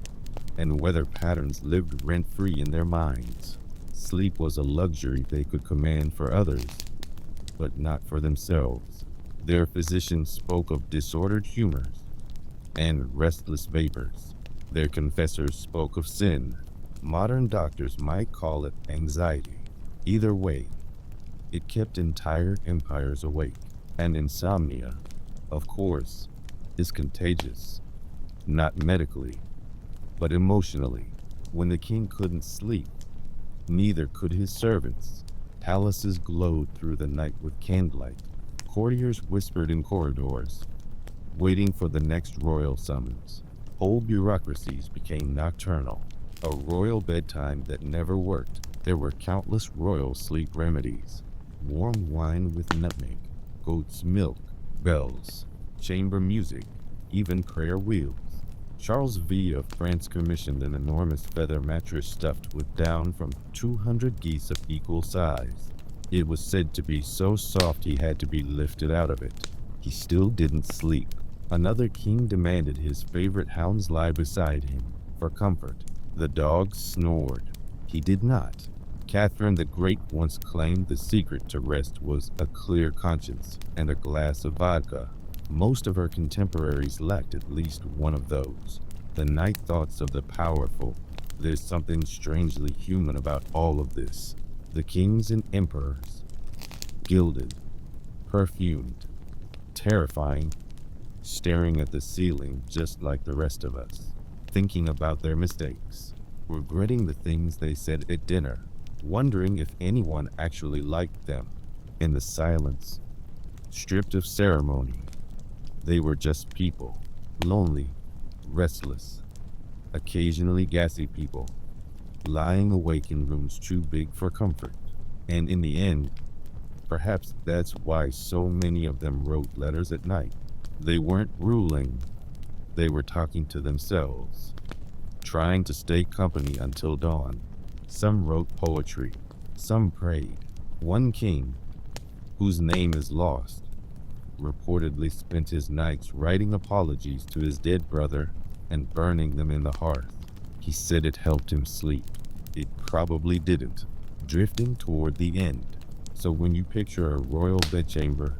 and weather patterns lived rent-free in their minds. Sleep was a luxury they could command for others, but not for themselves. Their physicians spoke of disordered humors and restless vapors. Their confessors spoke of sin. Modern doctors might call it anxiety. Either way, it kept entire empires awake. And insomnia, of course, is contagious. Not medically, but emotionally. When the king couldn't sleep, neither could his servants. Palaces glowed through the night with candlelight. Courtiers whispered in corridors, waiting for the next royal summons. Whole bureaucracies became nocturnal, a royal bedtime that never worked. There were countless royal sleep remedies: warm wine with nutmeg, goat's milk, bells, chamber music, even prayer wheels. Charles V of France commissioned an enormous feather mattress stuffed with down from 200 geese of equal size. It was said to be so soft he had to be lifted out of it. He still didn't sleep. Another king demanded his favorite hounds lie beside him for comfort. The dogs snored. He did not. Catherine the Great once claimed the secret to rest was a clear conscience and a glass of vodka. Most of her contemporaries lacked at least one of those. The night thoughts of the powerful. There's something strangely human about all of this. The kings and emperors, gilded, perfumed, terrifying, staring at the ceiling just like the rest of us, thinking about their mistakes, regretting the things they said at dinner, wondering if anyone actually liked them. In the silence, stripped of ceremony, they were just people, lonely, restless, occasionally gassy people, lying awake in rooms too big for comfort. And in the end, perhaps that's why so many of them wrote letters at night. They weren't ruling, they were talking to themselves, trying to stay company until dawn. Some wrote poetry, some prayed. One king, whose name is lost, reportedly spent his nights writing apologies to his dead brother and burning them in the hearth. He said it helped him sleep. It probably didn't. Drifting toward the end. So when you picture a royal bedchamber,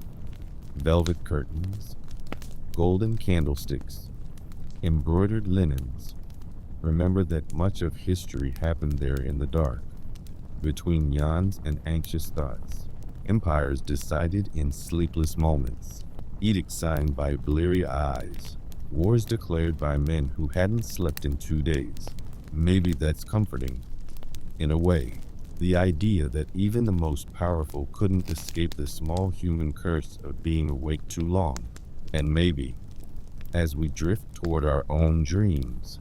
velvet curtains, golden candlesticks, embroidered linens, remember that much of history happened there in the dark, between yawns and anxious thoughts. Empires decided in sleepless moments, edicts signed by bleary eyes, wars declared by men who hadn't slept in 2 days. Maybe that's comforting, in a way. The idea that even the most powerful couldn't escape the small human curse of being awake too long. And maybe, as we drift toward our own dreams,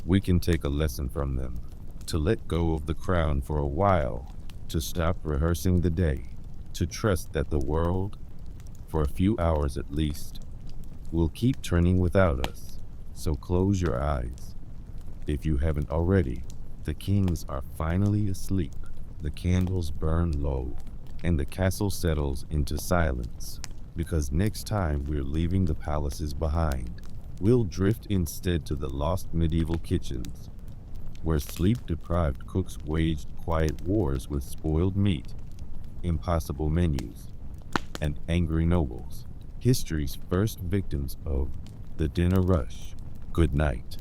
we can take a lesson from them, to let go of the crown for a while, to stop rehearsing the day, to trust that the world, for a few hours at least, will keep turning without us. So close your eyes, if you haven't already. The kings are finally asleep. The candles burn low, and the castle settles into silence. Because next time we're leaving the palaces behind, we'll drift instead to the lost medieval kitchens, where sleep-deprived cooks waged quiet wars with spoiled meat, impossible menus, and angry nobles. History's first victims of the dinner rush. Good night.